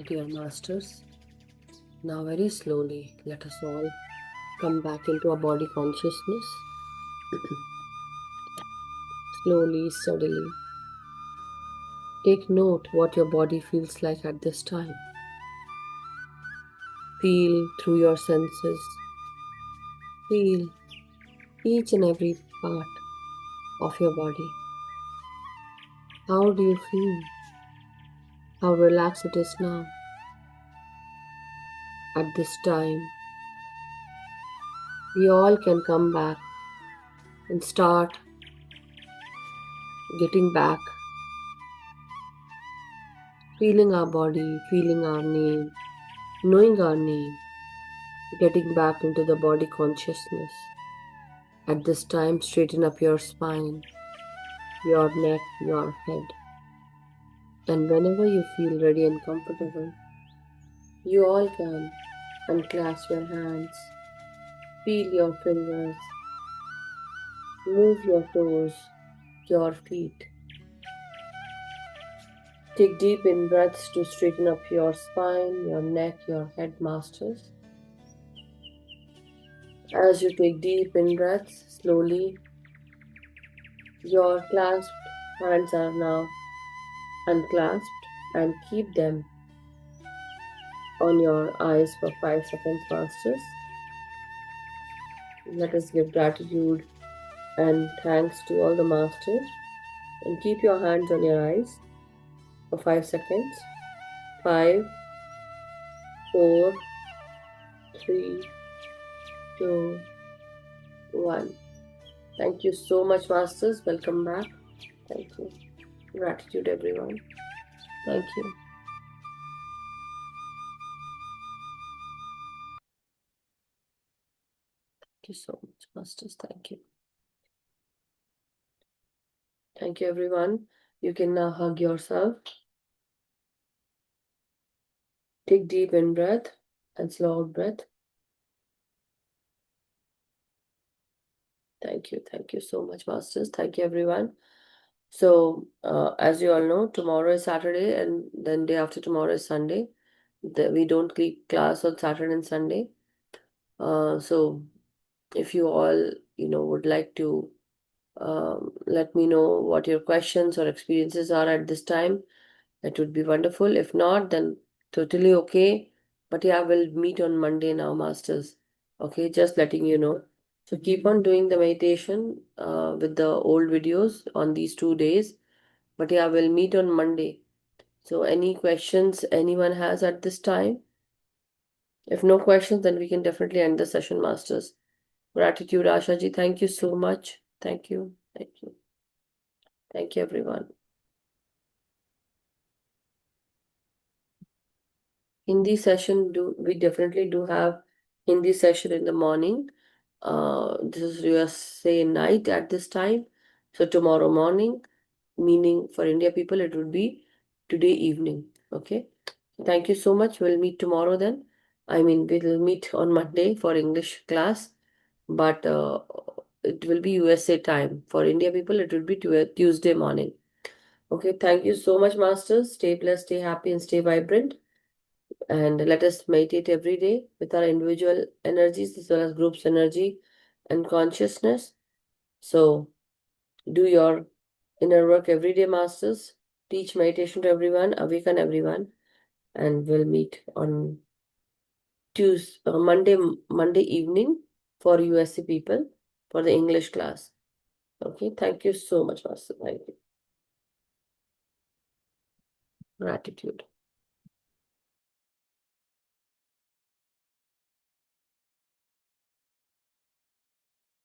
Dear masters, now very slowly let us all come back into our body consciousness. Slowly, steadily. Take note what your body feels like at this time. Feel through your senses. Feel each and every part of your body. How do you feel? How relaxed it is now. At this time, we all can come back and start getting back, feeling our body, feeling our name, knowing our name, getting back into the body consciousness. At this time, straighten up your spine, your neck, your head. And whenever you feel ready and comfortable, you all can unclasp your hands, feel your fingers, move your toes, your feet. Take deep in breaths to straighten up your spine, your neck, your head, masters. As you take deep in breaths, slowly, your clasped hands are now unclasped and keep them on your eyes for 5 seconds, masters. Let us give gratitude and thanks to all the masters and keep your hands on your eyes for 5 seconds. 5, 4, 3, 2, 1. Thank you so much, masters. Welcome back. Thank you. Gratitude, everyone. Thank you. Thank you so much, masters. Thank you. Thank you, everyone. You can now hug yourself. Take deep in breath and slow out breath. Thank you. Thank you so much, masters. Thank you, everyone. So, as you all know, tomorrow is Saturday and then day after tomorrow is Sunday. We don't keep class on Saturday and Sunday. So if you all, would like to let me know what your questions or experiences are at this time, that would be wonderful. If not, then totally okay. But yeah, we'll meet on Monday now, masters. Okay, just letting you know. So keep on doing the meditation with the old videos on these 2 days. But yeah, we'll meet on Monday. So any questions anyone has at this time? If no questions, then we can definitely end the session, masters. Gratitude, Asha ji. Thank you so much. Thank you. Thank you. Thank you, everyone. Hindi session, we definitely do have Hindi session in the morning. This is USA night at this time. So tomorrow morning, meaning for India people, it would be today evening. Okay. Thank you so much. We'll meet tomorrow then. We'll meet on Monday for English class, but it will be USA time. For India people, it will be Tuesday morning. Okay. Thank you so much, masters. Stay blessed, stay happy, and stay vibrant. And let us meditate every day with our individual energies as well as group's energy and consciousness. So do your inner work every day, masters. Teach meditation to everyone, awaken everyone, and we'll meet on Monday evening for USC people for the English class. Okay, thank you so much, master. Thank you. Gratitude.